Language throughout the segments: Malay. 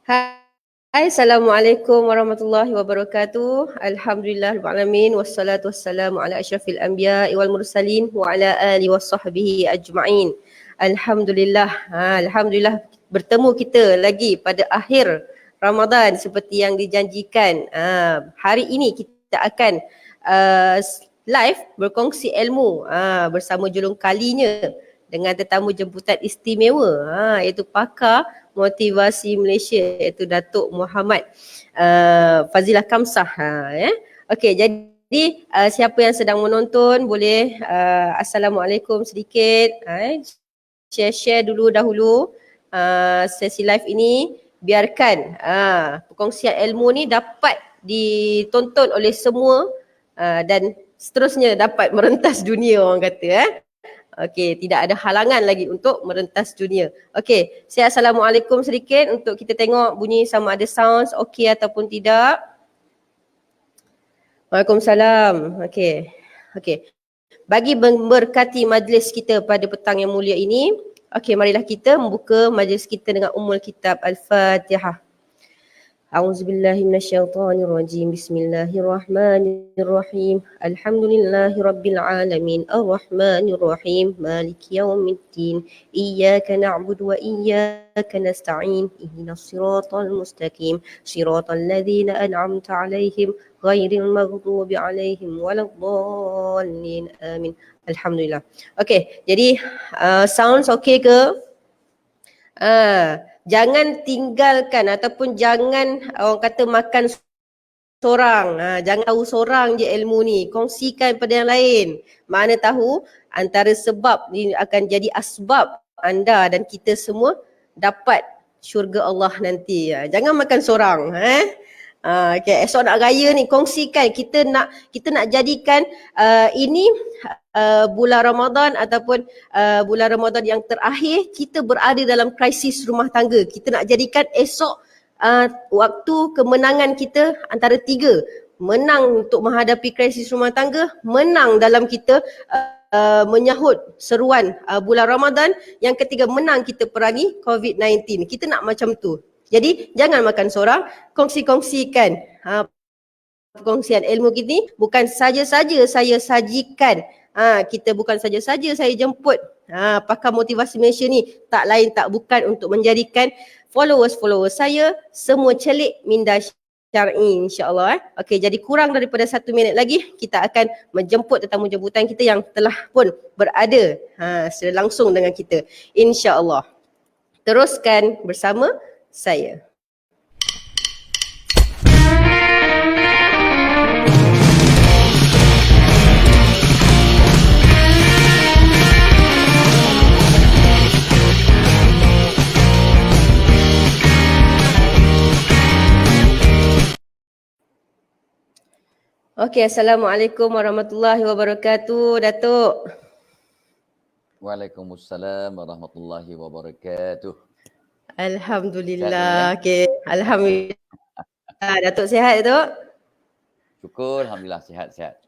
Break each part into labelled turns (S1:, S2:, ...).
S1: Hai, Assalamualaikum warahmatullahi wabarakatuh. Alhamdulillahirrahmanirrahim. Wassalatu wassalamu ala asyrafil anbiya wal mursalin wa ala alihi wa sahbihi ajma'in. Alhamdulillah. Alhamdulillah bertemu kita lagi pada akhir Ramadan seperti yang dijanjikan. Hari ini kita akan live berkongsi ilmu bersama julung kalinya dengan tetamu jemputan istimewa iaitu pakar motivasi Malaysia iaitu Datuk Muhammad Fazilah Kamsah. Okey, jadi siapa yang sedang menonton boleh Assalamualaikum sedikit, share dulu dahulu sesi live ini, biarkan perkongsian ilmu ni dapat ditonton oleh semua dan seterusnya dapat merentas dunia, orang kata. Okey, tidak ada halangan lagi untuk merentas dunia. Okey, saya Assalamualaikum sedikit untuk kita tengok bunyi sama ada sounds okey ataupun tidak. Waalaikumsalam. Okey. Bagi memberkati majlis kita pada petang yang mulia ini, okey, marilah kita membuka majlis kita dengan ummul kitab Al-Fatihah. A'udzubillahi minasyaitonirrajim. Bismillahirrahmanirrahim. Alhamdulillahirabbil alamin. Arrahmanirrahim. Maliki yaumiddin. Iyyaka na'budu wa iyyaka nasta'in. Ihdinas siratal mustaqim. Siratal ladzina an'amta 'alaihim ghairil maghdubi 'alaihim waladdallin. Amin. Alhamdulillah. Okey, jadi sounds okey ke? Jangan tinggalkan ataupun jangan orang kata makan seorang. Jangan tahu seorang je ilmu ni. Kongsikan pada yang lain. Mana tahu antara sebab ni akan jadi asbab anda dan kita semua dapat syurga Allah nanti. Jangan makan seorang. Okay, esok nak raya ni kongsikan. Kita nak jadikan ini bulan Ramadan ataupun bulan Ramadan yang terakhir kita berada dalam krisis rumah tangga. Kita nak jadikan esok waktu kemenangan kita antara tiga. Menang untuk menghadapi krisis rumah tangga, menang dalam kita menyahut seruan bulan Ramadan. Yang ketiga, menang kita perangi COVID-19. Kita nak macam tu. Jadi jangan makan seorang, kongsi-kongsikan perkongsian ilmu kita. Bukan saja-saja saya sajikan, kita bukan saja-saja saya jemput pakar motivasi Malaysia ni, tak lain tak bukan untuk menjadikan followers saya semua celik minda syar'i, insyaAllah. Okey, jadi kurang daripada 1 minit lagi kita akan menjemput tetamu jemputan kita yang telah pun berada secara langsung dengan kita, insyaAllah. Teruskan bersama saya. Okey, Assalamualaikum warahmatullahi wabarakatuh, Datuk.
S2: Waalaikumsalam warahmatullahi wabarakatuh.
S1: Alhamdulillah. Okey, alhamdulillah. Datuk sihat, Datuk?
S2: Syukur, alhamdulillah sihat.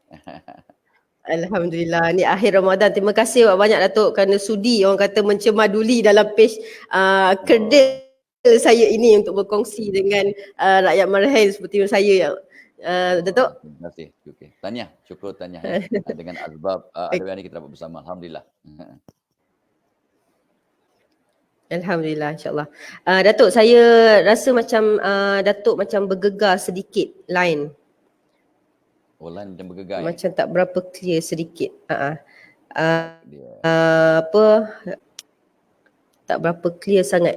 S1: Alhamdulillah. Ni akhir Ramadan. Terima kasih banyak Datuk kerana sudi orang kata mencemaduli dalam page kerdil saya ini untuk berkongsi dengan rakyat Marhain seperti saya. Datuk?
S2: Terima kasih. Okay. Syukur tanya dengan asbab hari ini kita dapat bersama. Alhamdulillah.
S1: Alhamdulillah, insyaAllah. Datuk, saya rasa macam Datuk macam bergegar sedikit line.
S2: Line macam bergegar.
S1: Macam tak berapa clear sedikit. Tak berapa clear sangat.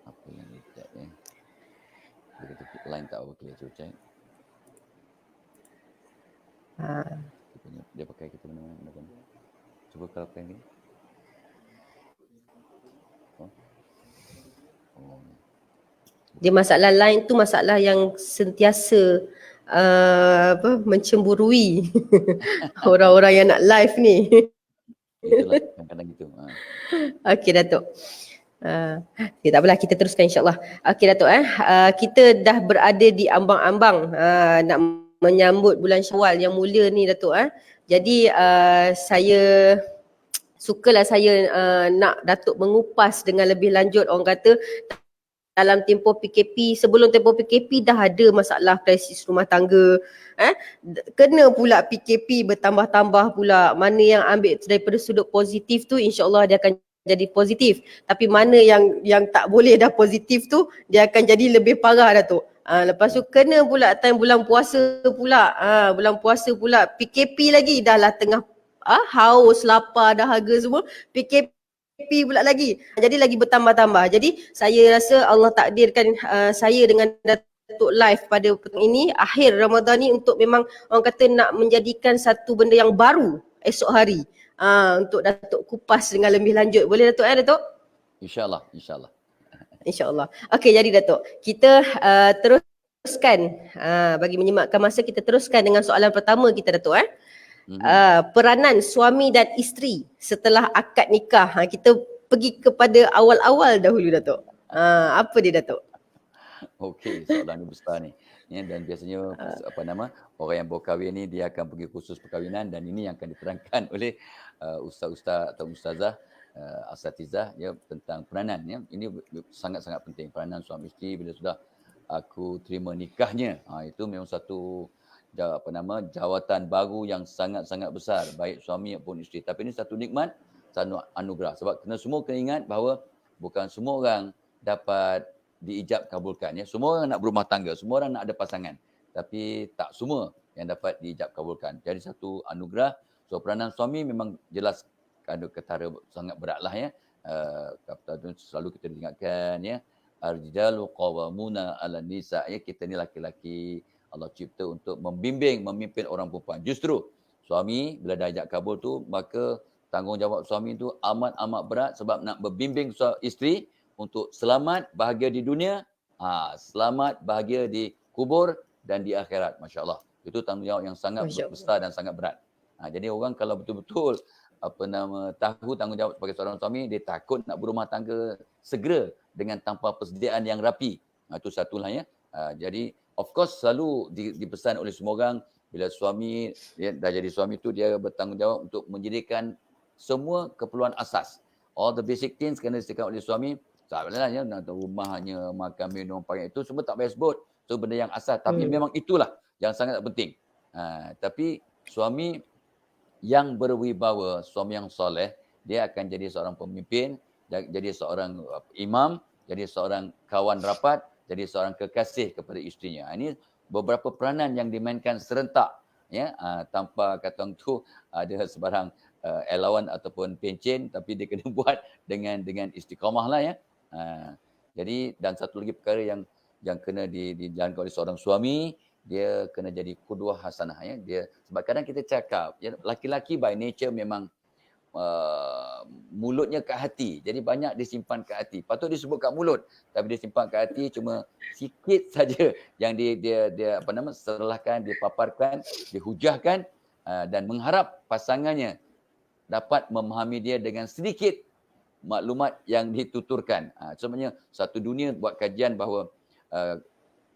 S2: Apa yang dia cakap ni? Line tak berapa clear, cuba check. Dia pakai kita mana-mana. Cuba kalau pakai ni.
S1: Dia masalah line tu masalah yang sentiasa mencemburui orang-orang yang nak live ni.
S2: Itulah kadang-kadang gitu.
S1: Okey, Datuk. Okay, tak apalah, kita teruskan insyaAllah. Okey, Datuk, kita dah berada di ambang-ambang nak menyambut bulan Syawal yang mulia ni, Datuk. Jadi saya sukalah saya nak Datuk mengupas dengan lebih lanjut. Orang kata dalam tempoh PKP, sebelum tempoh PKP dah ada masalah krisis rumah tangga. Kena pula PKP bertambah-tambah pula. Mana yang ambil daripada sudut positif tu, insyaAllah dia akan jadi positif. Tapi mana yang tak boleh dah positif tu, dia akan jadi lebih parah Datuk. Lepas tu kena pula time bulan puasa pula. Bulan puasa pula PKP lagi, dah lah tengah haus, lapar, dahaga semua. PKP pula lagi. Jadi lagi bertambah-tambah. Jadi saya rasa Allah takdirkan saya dengan Datuk live pada petang ini, akhir Ramadan ni, untuk memang orang kata nak menjadikan satu benda yang baru esok hari. Untuk Datuk kupas dengan lebih lanjut. Boleh Datuk Datuk?
S2: InsyaAllah, insyaAllah.
S1: InsyaAllah. Okey, jadi Datuk, kita teruskan bagi menyemakkan masa, kita teruskan dengan soalan pertama kita Datuk. Peranan suami dan isteri setelah akad nikah. Kita pergi kepada awal-awal dahulu Datuk. Apa dia Datuk?
S2: Okey, soalan ni besar ni. Ya, dan biasanya orang yang baru kahwin ni dia akan pergi kursus perkahwinan, dan ini yang akan diterangkan oleh ustaz-ustaz atau ustazah asatizah ya, tentang peranan ya. Ini sangat-sangat penting, peranan suami isteri bila sudah aku terima nikahnya. Itu memang satu jawatan baru yang sangat-sangat besar, baik suami maupun isteri. Tapi ini satu nikmat, satu anugerah. Sebab semua kena ingat bahawa bukan semua orang dapat diijab kabulkan ya. Semua orang nak berumah tangga, semua orang nak ada pasangan, tapi tak semua yang dapat diijab kabulkan. Jadi satu anugerah. So peranan suami memang jelas ada ketara sangat beratlah ya. Selalu kita diingatkan ya, ar-rijalu qawwamuna 'alan nisa ya, kita ni laki-laki Allah cipta untuk membimbing, memimpin orang perempuan. Justru suami bila dah ijab kabul tu, maka tanggungjawab suami tu amat-amat berat, sebab nak membimbing isteri untuk selamat bahagia di dunia, selamat bahagia di kubur dan di akhirat. Masya-Allah. Itu tanggungjawab yang sangat besar dan sangat berat. Jadi orang kalau betul-betul tahu tanggungjawab sebagai seorang suami, dia takut nak berumah tangga segera dengan tanpa persediaan yang rapi. Itu satulah ya. Jadi of course selalu dipesan oleh semua orang, bila suami dia dah jadi suami tu, dia bertanggungjawab untuk menyediakan semua keperluan asas. All the basic things kena disediakan oleh suami. Tak bolehlah ya, nak rumahnya, makan, minum, pakaian, itu semua tak payah sebut. So benda yang asas, tapi memang itulah yang sangat penting. Tapi suami yang berwibawa, suami yang soleh, dia akan jadi seorang pemimpin, jadi seorang imam, jadi seorang kawan rapat, jadi seorang kekasih kepada isterinya. Ini beberapa peranan yang dimainkan serentak ya, tanpa kata tu ada sebarang elawan ataupun pencen, tapi dia kena buat dengan istiqamah lah ya. Jadi dan satu lagi perkara yang kena dijalankan oleh seorang suami, dia kena jadi qudwah hasanah ya. Dia sebab kadang kita cakap ya, laki-laki by nature memang mulutnya kat hati. Jadi banyak disimpan kat hati. Patut disebut kat mulut, tapi dia simpan kat hati cuma sikit saja yang dia serlahkan, dia paparkan, dihujahkan, dan mengharap pasangannya dapat memahami dia dengan sedikit maklumat yang dituturkan. Sebenarnya satu dunia buat kajian bahawa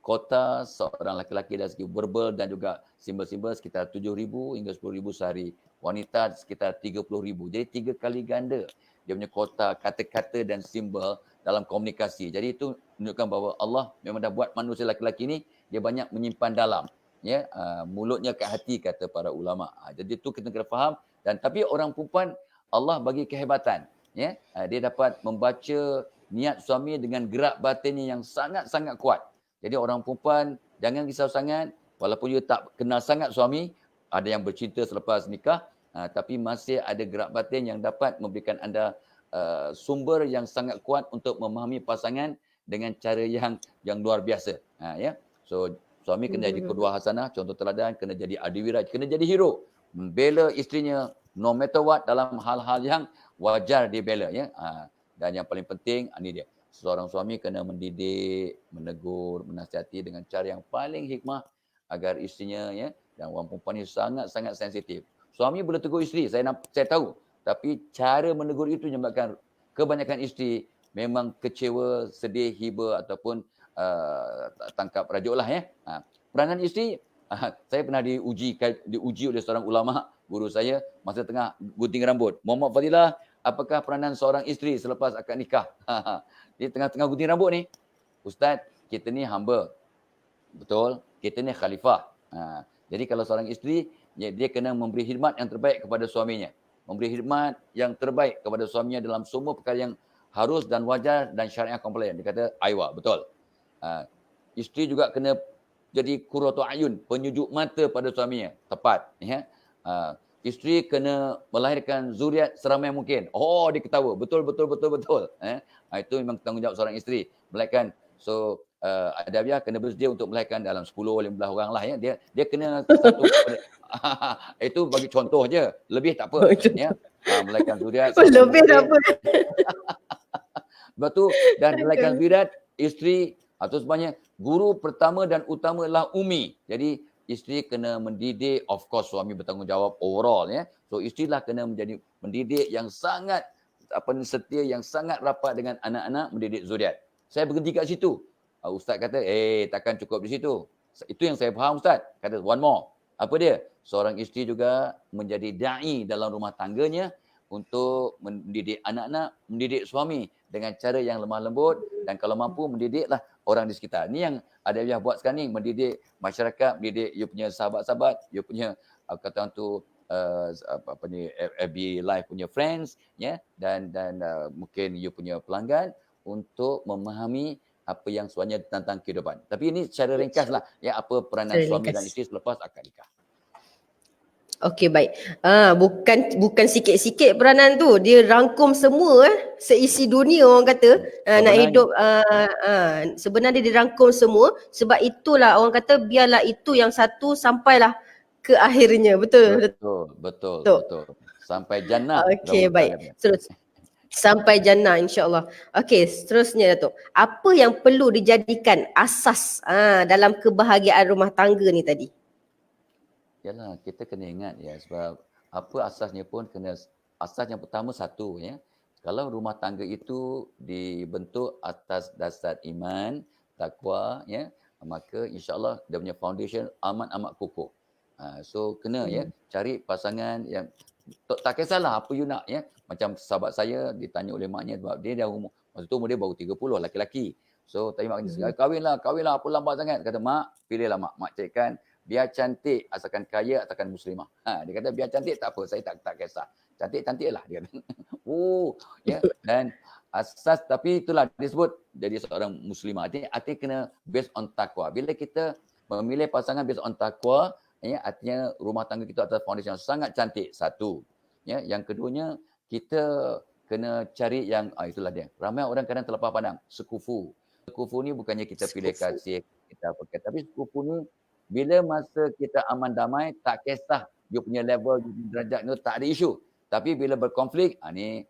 S2: kota seorang lelaki dari segi verbal dan juga simbol-simbol sekitar 7,000 hingga 10,000 sehari. Wanita sekitar 30,000. Jadi 3 kali ganda dia punya kota kata-kata dan simbol dalam komunikasi. Jadi itu menunjukkan bahawa Allah memang dah buat manusia lelaki ni, dia banyak menyimpan dalam. Ya, mulutnya kat hati kata para ulama. Jadi itu kita kena faham. Dan tapi orang perempuan Allah bagi kehebatan. Ya, dia dapat membaca niat suami dengan gerak batinnya yang sangat-sangat kuat. Jadi orang perempuan jangan risau sangat, walaupun you tak kenal sangat suami, ada yang bercinta selepas nikah, tapi masih ada gerak batin yang dapat memberikan anda sumber yang sangat kuat untuk memahami pasangan dengan cara yang luar biasa. Ya, so suami kena jadi qudwah hasanah, contoh teladan, kena jadi adiwira, kena jadi hero, membela isterinya no matter what dalam hal-hal yang wajar dibela ya. Dan yang paling penting ini dia, seorang suami kena mendidik, menegur, menasihati dengan cara yang paling hikmah agar isterinya ya, dan orang perempuan ni sangat-sangat sensitif. Suami boleh tegur isteri, saya tahu, tapi cara menegur itu menyebabkan kebanyakan isteri memang kecewa, sedih, hiba ataupun tangkap rajuk lah ya. Peranan isteri, saya pernah diuji oleh seorang ulama, guru saya, masa tengah gunting rambut. Muhammad Fadilah, Apakah peranan seorang isteri selepas akad nikah? Di tengah-tengah gunting rambut ni, Ustaz, kita ni hamba. Betul? Kita ni khalifah. Jadi kalau seorang isteri, dia kena memberi khidmat yang terbaik kepada suaminya. Memberi khidmat yang terbaik kepada suaminya dalam semua perkara yang harus dan wajar dan syariah komplain. Dia kata, aywa, betul. Isteri juga kena jadi qurratu ayun, penyejuk mata pada suaminya. Tepat. Ya. Isteri kena melahirkan zuriat seramai mungkin. Oh, dia ketawa. Betul. Itu memang tanggungjawab seorang isteri. Melahirkan. So, Adabiah kena bersedia untuk melahirkan dalam 10-15 orang lah. Ya. Dia kena satu. Itu bagi contoh je. Lebih tak apa. Ya. Melahirkan zuriat.
S1: Lebih tak apa.
S2: Lepas tu, dan melahirkan zuriat, isteri atau sebenarnya guru pertama dan utama adalah umi. Jadi isteri kena mendidik, of course suami bertanggungjawab overall ya. So isteri lah kena menjadi mendidik yang sangat setia, yang sangat rapat dengan anak-anak, mendidik zuriat. Saya berhenti kat situ. Ustaz kata, takkan cukup di situ. Itu yang saya faham Ustaz. Kata one more. Apa dia? Seorang isteri juga menjadi da'i dalam rumah tangganya untuk mendidik anak-anak, mendidik suami dengan cara yang lemah lembut, dan kalau mampu mendidiklah orang di sekitar. Ni yang Adabiah buat sekarang ni, mendidik masyarakat, mendidik you punya sahabat-sahabat, you punya kata tu FB Live punya friends ya, dan mungkin you punya pelanggan untuk memahami apa yang sebenarnya tentang kehidupan. Tapi ini secara ringkaslah ya, apa peranan suami dan isteri selepas akad nikah.
S1: Okey, baik. Bukan sikit-sikit peranan tu. Dia rangkum semua seisi dunia orang kata. Nak hidup sebenarnya dia rangkum semua, sebab itulah orang kata biarlah itu yang satu sampailah ke akhirnya. Betul.
S2: Sampai jannah.
S1: Okey, baik. Terus sampai jannah insya-Allah. Okey, seterusnya Datuk. Apa yang perlu dijadikan asas dalam kebahagiaan rumah tangga ni tadi?
S2: Yalah, kita kena ingat ya, sebab apa asasnya pun kena, asas yang pertama satu ya. Kalau rumah tangga itu dibentuk atas dasar iman, takwa ya, maka insya-Allah dia punya foundation amat kukuh. So kena ya cari pasangan yang tak kisahlah apa you nak ya. Macam sahabat saya ditanya oleh maknya, sebab dia dah umur, masa tu umur dia baru 30 laki-laki. So tanya mak dia, kahwinlah apa lambat sangat. Kata mak, pilihlah mak cakapkan biar cantik asalkan kaya, asalkan muslimah. Dia kata biar cantik tak apa, saya tak kisah. Cantik-cantiklah dia kata. Ya, dan asas, tapi itulah disebut jadi seorang muslimah. Artinya kena based on takwa. Bila kita memilih pasangan based on takwa, ya, artinya rumah tangga kita atas foundation yang sangat cantik. Satu. Ya, yang keduanya kita kena cari yang itulah dia. Ramai orang kadang terlepas pandang sekufu. Sekufu ni bukannya kita pilih kasih, kita pakai, tapi sekufu ni bila masa kita aman damai, tak kisah dia punya level, dia punya derajat ni tak ada isu. Tapi bila berkonflik, ni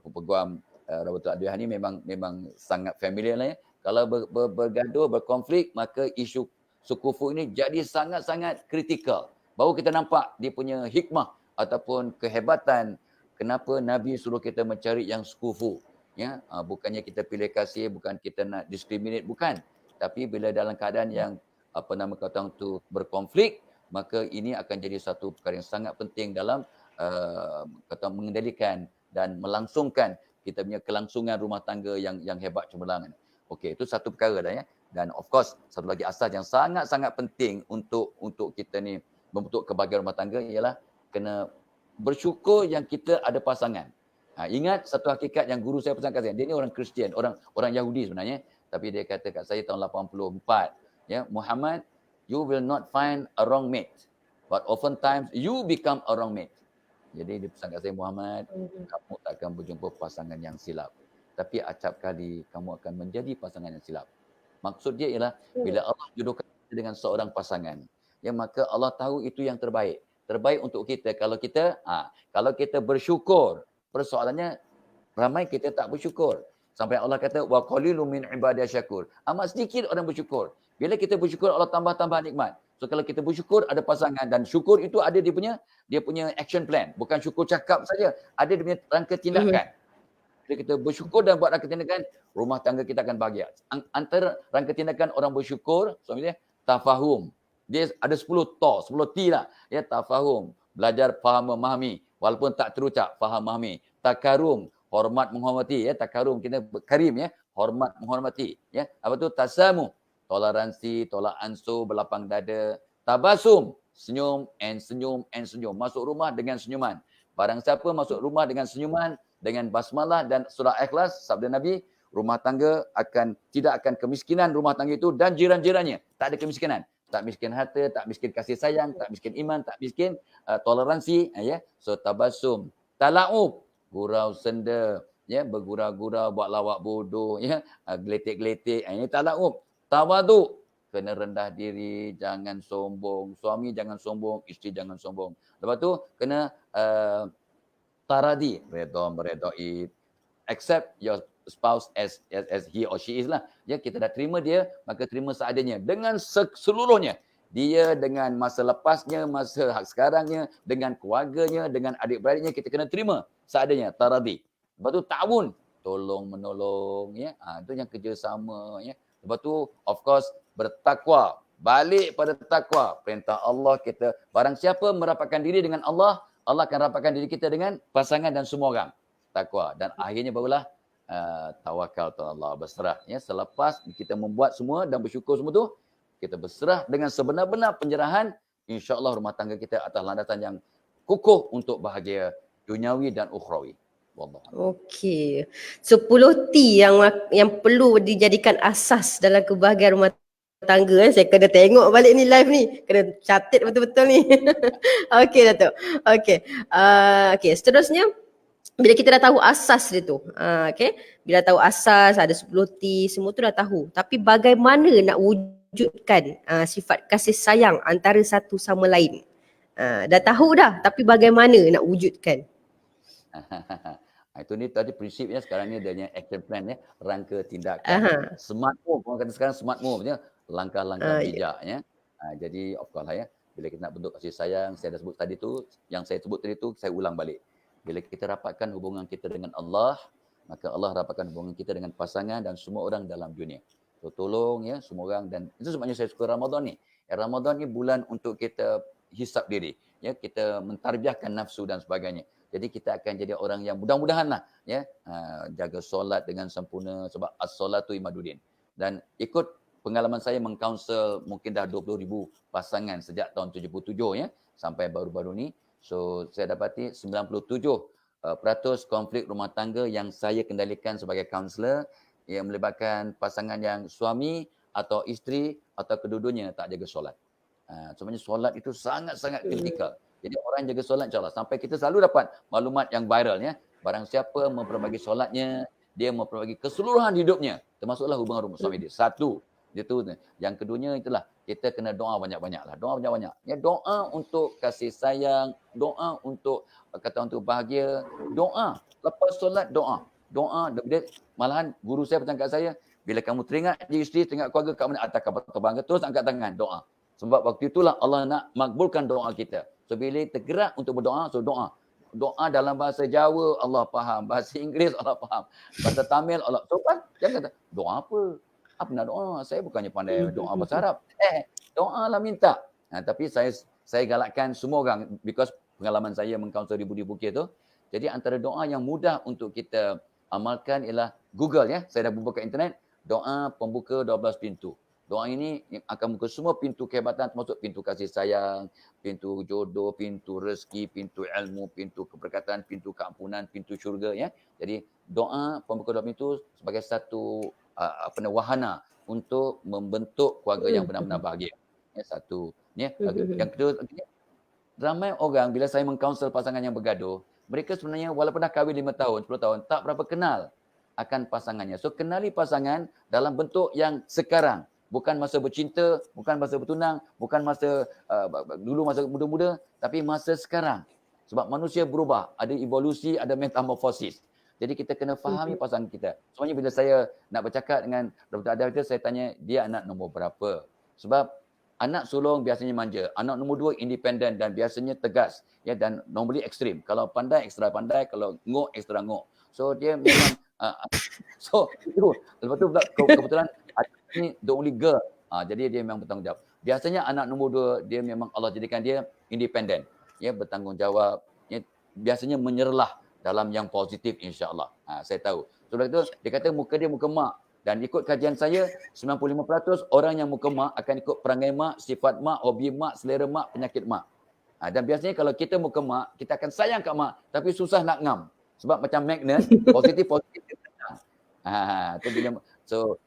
S2: peguam Rabatul Adwiyah ni memang sangat familiar lah ya. Kalau bergaduh, berkonflik, maka isu sekufu ini jadi sangat-sangat kritikal. Baru kita nampak dia punya hikmah ataupun kehebatan kenapa Nabi suruh kita mencari yang sekufu. Ya, bukannya kita pilih kasih, bukan kita nak discriminate, bukan. Tapi bila dalam keadaan yang berkonflik, maka ini akan jadi satu perkara yang sangat penting dalam mengendalikan dan melangsungkan kita punya kelangsungan rumah tangga yang hebat cemerlang. Okey, itu satu perkara dah ya. Dan of course, satu lagi asas yang sangat-sangat penting untuk kita ni membentuk kebahagiaan rumah tangga ialah kena bersyukur yang kita ada pasangan. Ingat satu hakikat yang guru saya pesan kat saya. Dia ni orang Kristian, orang Yahudi sebenarnya, tapi dia kata kat saya tahun 84, ya, Muhammad, you will not find a wrong mate, but oftentimes you become a wrong mate. Jadi dia pesan kat saya, Muhammad, kamu tak akan berjumpa pasangan yang silap, tapi acap kali kamu akan menjadi pasangan yang silap. Maksud dia ialah bila Allah jodohkan kita dengan seorang pasangan, ya, maka Allah tahu itu yang terbaik untuk kita. Kalau kita bersyukur, persoalannya ramai kita tak bersyukur. Sampai Allah kata wa qalilun min ibadiy syakur. Amat sedikit orang bersyukur. Bila kita bersyukur, Allah tambah nikmat. So kalau kita bersyukur, ada pasangan, dan syukur itu ada dia punya action plan. Bukan syukur cakap saja, ada dia punya rangka tindakan. Bila kita bersyukur dan buat rangka tindakan, rumah tangga kita akan bahagia. Antara rangka tindakan orang bersyukur, suami dia tafahum. Dia ada 10 T lah. Ya, tafahum, belajar faham memahami. walaupun tak terucap, faham memahami. Takarum, hormat menghormati ya, takarum kita karim ya, hormat menghormati ya. Apa tu? Tasamuh, toleransi, tolak ansur, berlapang dada. Tabasum, senyum and senyum and senyum. Masuk rumah dengan senyuman. Barang siapa masuk rumah dengan senyuman, dengan basmalah dan surah Ikhlas, sabda Nabi, rumah tangga tidak akan kemiskinan rumah tangga itu dan jiran-jirannya. Tak ada kemiskinan. Tak miskin harta, tak miskin kasih sayang, tak miskin iman, tak miskin toleransi. Ya. So tabasum. Tala'ub, gurau senda. Ya, bergurau-gurau, buat lawak bodoh. Ya, geletik-geletik. Ini tala'ub. Tawadu, kena rendah diri, jangan sombong. Suami jangan sombong, isteri jangan sombong. Lepas tu, kena taradi, meredai. Accept your spouse as he or she is lah. Ya, kita dah terima dia, maka terima seadanya. Dengan seluruhnya. Dia dengan masa lepasnya, masa sekarangnya, dengan keluarganya, dengan adik-beradiknya, kita kena terima seadanya. Taradi. Lepas tu, ta'awun. Tolong menolong. Ya. Itu yang kerjasama. Ya. Lepas tu, of course, bertakwa. Balik pada takwa. Perintah Allah kita. Barang siapa merapatkan diri dengan Allah, Allah akan rapatkan diri kita dengan pasangan dan semua orang. Takwa. Dan akhirnya barulah tawakal kepada Allah, berserah. Ya, selepas kita membuat semua dan bersyukur semua tu, kita berserah dengan sebenar-benar penyerahan, insya-Allah rumah tangga kita atas landasan yang kukuh untuk bahagia duniawi dan ukhrawi. Wallah.
S1: Okey. 10 T yang perlu dijadikan asas dalam kebahagiaan rumah tangga. Saya kena tengok balik ni live ni. Kena catat betul-betul ni. Okey Datuk. Okey. Okey, seterusnya bila kita dah tahu asas dia tu. Okey. Bila tahu asas ada 10 T, semua tu dah tahu. Tapi bagaimana nak wujudkan sifat kasih sayang antara satu sama lain? Dah tahu dah, tapi bagaimana nak wujudkan?
S2: Itu ni tadi prinsipnya, sekarang ni adanya action plan ya, rangka tindakan.
S1: Aha.
S2: Smart move, orang kata sekarang smart move ya, langkah-langkah
S1: Ya.
S2: bijak ya. Jadi of course lah ya, bila kita nak bentuk kasih sayang, saya dah sebut tadi tu, yang saya sebut tadi tu saya ulang balik. Bila kita rapatkan hubungan kita dengan Allah, maka Allah rapatkan hubungan kita dengan pasangan dan semua orang dalam dunia. So, tolong ya semua orang, dan itu sebabnya saya suka Ramadan ni. Ramadan ni bulan untuk kita hisap diri, ya, kita mentarbiahkan nafsu dan sebagainya. Jadi kita akan jadi orang yang mudah-mudahanlah ya jaga solat dengan sempurna, sebab as-solatu imaduddin. Dan ikut pengalaman saya mengkaunsel mungkin dah 20,000 pasangan sejak tahun 77 ya sampai baru-baru ni. So saya dapati 97% konflik rumah tangga yang saya kendalikan sebagai kaunselor yang melibatkan pasangan yang suami atau isteri atau kedua-duanya tak jaga solat. Sebenarnya solat itu sangat-sangat kritikal. Jadi orang jaga solat insyaAllah. Sampai kita selalu dapat maklumat yang viral ya. Barang siapa memperbagi solatnya, dia memperbagi keseluruhan hidupnya. Termasuklah hubungan rumah suami dia. Satu. Itu. Yang keduanya itulah, kita kena doa banyak-banyak lah. Doa banyak-banyak. Ya, doa untuk kasih sayang. Doa untuk kata untuk bahagia. Doa. Lepas solat, doa. Doa. Malahan guru saya pesan kat saya, bila kamu teringat isteri, teringat keluarga, kat mana atas kapal terbang, terus angkat tangan, doa. Sebab waktu itulah Allah nak makbulkan doa kita. So bila tergerak untuk berdoa, so doa. Doa dalam bahasa Jawa Allah faham, bahasa Inggeris Allah faham, bahasa Tamil Allah. So kan jangan kata doa apa? Apa nak doa? Saya bukannya pandai doa bahasa Arab. Doalah minta. Tapi saya galakkan semua orang, because pengalaman saya mengkaunsul ribu-ribu kes tu. Jadi antara doa yang mudah untuk kita amalkan ialah Google ya. Saya dah buka internet, doa pembuka 12 pintu. Doa ini akan buka semua pintu kehebatan, termasuk pintu kasih sayang, pintu jodoh, pintu rezeki, pintu ilmu, pintu keberkatan, pintu keampunan, pintu syurga ya. Jadi doa pembuka 12 pintu sebagai satu wahana untuk membentuk keluarga yang benar-benar bahagia. Ya, satu. Ya, yang kedua, ramai orang bila saya mengkaunsul pasangan yang bergaduh, mereka sebenarnya walaupun dah kahwin 5 tahun, 10 tahun, tak berapa kenal akan pasangannya. So kenali pasangan dalam bentuk yang sekarang. Bukan masa bercinta, bukan masa bertunang, bukan masa dulu masa muda-muda, tapi masa sekarang. Sebab manusia berubah, ada evolusi, ada metamorfosis. Jadi kita kena fahami pasangan kita. Sebenarnya bila saya nak bercakap dengan Dr. Adel, saya tanya dia anak nombor berapa. Sebab anak sulung biasanya manja, anak nombor 2 independen dan biasanya tegas, ya, dan normally ekstrim. Kalau pandai, ekstra pandai, kalau ngok, ekstra ngok. So dia memang so itu. Lepas tu kebetulan ni the only girl. Jadi dia memang bertanggungjawab. Biasanya anak nombor 2 dia memang Allah jadikan dia independen. Ya, bertanggungjawab. Ya, biasanya menyerlah dalam yang positif insya-Allah. Saya tahu. Sebab itu dia kata muka dia muka mak, dan ikut kajian saya 95% orang yang muka mak akan ikut perangai mak, sifat mak, hobi mak, selera mak, penyakit mak. Dan biasanya kalau kita muka mak, kita akan sayang kat mak tapi susah nak ngam. Sebab macam magnet, positif dia datang. Tu bila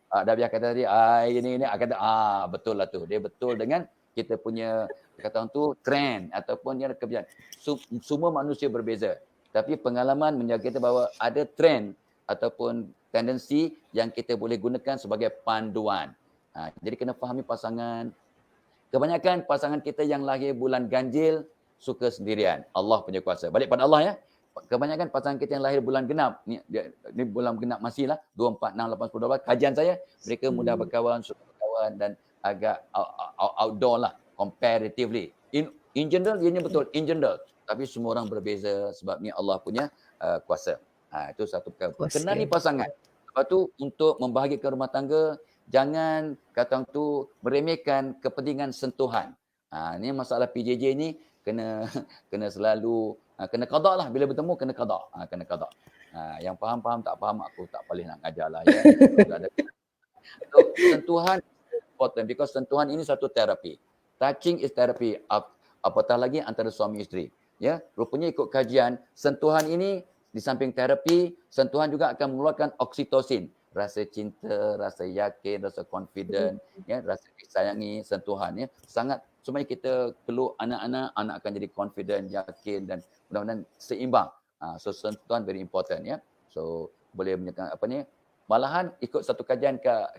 S2: Dabiah kata tadi, ini kata betul lah tu. Dia betul dengan kita punya kata orang tu trend ataupun dia kebiasaan. Semua manusia berbeza. Tapi pengalaman menjaga kita bahawa ada trend ataupun tendensi yang kita boleh gunakan sebagai panduan. Jadi kena fahami pasangan. Kebanyakan pasangan kita yang lahir bulan ganjil suka sendirian. Allah punya kuasa. Balik pada Allah ya. Kebanyakan pasangan kita yang lahir bulan genap, ni bulan genap masih lah 2, 4, 6, 8, 10, 12. Kajian saya, mereka mudah berkawan, suka berkawan dan agak outdoor lah comparatively. In general, ianya betul, in general. Tapi semua orang berbeza sebab ni Allah punya kuasa. Itu satu perkara. Kenali pasangan. Lepas tu untuk membahagikan rumah tangga, jangan kata orang tu meremehkan kepentingan sentuhan. Ni masalah PJJ ni kena selalu kena qada lah, bila bertemu kena qada. Kena qada. Yang faham tak faham aku tak boleh nak ngajar lah ya. So, sentuhan important because sentuhan ini satu terapi. Touching is therapy. Apatah lagi antara suami isteri. Ya, rupanya ikut kajian, sentuhan ini di samping terapi, sentuhan juga akan mengeluarkan oksitosin. Rasa cinta, rasa yakin, rasa confident, ya, rasa disayangi, sentuhan ya. Sangat supaya kita peluk anak-anak, anak akan jadi confident, yakin dan mudah-mudahan seimbang. So sentuhan very important ya. So boleh menyatakan malahan ikut satu kajian kat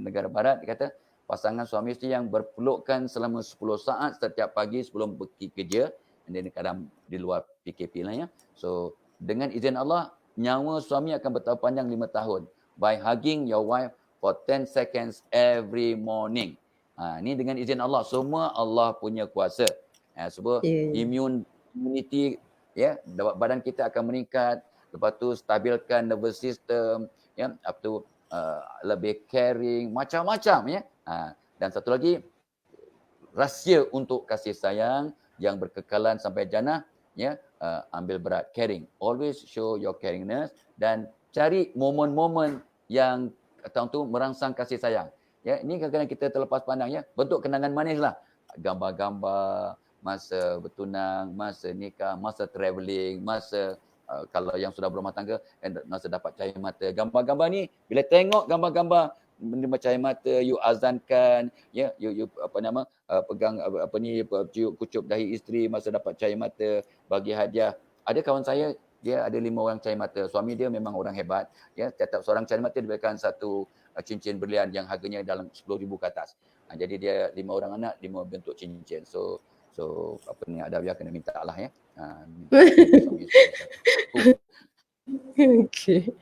S2: negara barat, dia kata pasangan suami isteri yang berpelukan selama 10 saat setiap pagi sebelum pergi kerja, dan kadang di luar PKP lah ya. So dengan izin Allah, nyawa suami akan bertambah panjang 5 tahun by hugging your wife for 10 seconds every morning. Ni dengan izin Allah. Semua Allah punya kuasa. Sebab immunity ya, badan kita akan meningkat. Lepas tu stabilkan nervous system ya, up to lebih caring, macam-macam ya. Dan satu lagi, rahsia untuk kasih sayang yang berkekalan sampai jannah ya, ambil berat, caring. Always show your caringness dan cari momen-momen yang kata tu merangsang kasih sayang. Ya, ini kadang-kadang kita terlepas pandang ya. Bentuk kenangan manis lah. Gambar-gambar masa bertunang, masa nikah, masa travelling, masa kalau yang sudah berumah tangga, masa dapat cahaya mata. Gambar-gambar ni, bila tengok gambar-gambar menerima cahaya mata, you azankan, ya, you pegang kucup dahi isteri masa dapat cahaya mata, bagi hadiah. Ada kawan saya, dia ada 5 orang cahaya mata. Suami dia memang orang hebat. Ya, setiap seorang cahaya mata diberikan satu cincin berlian yang harganya dalam 10,000 ke atas. Jadi dia 5 orang anak, 5 bentuk cincin. So Adawiyah kena minta lah ya.
S1: Okay.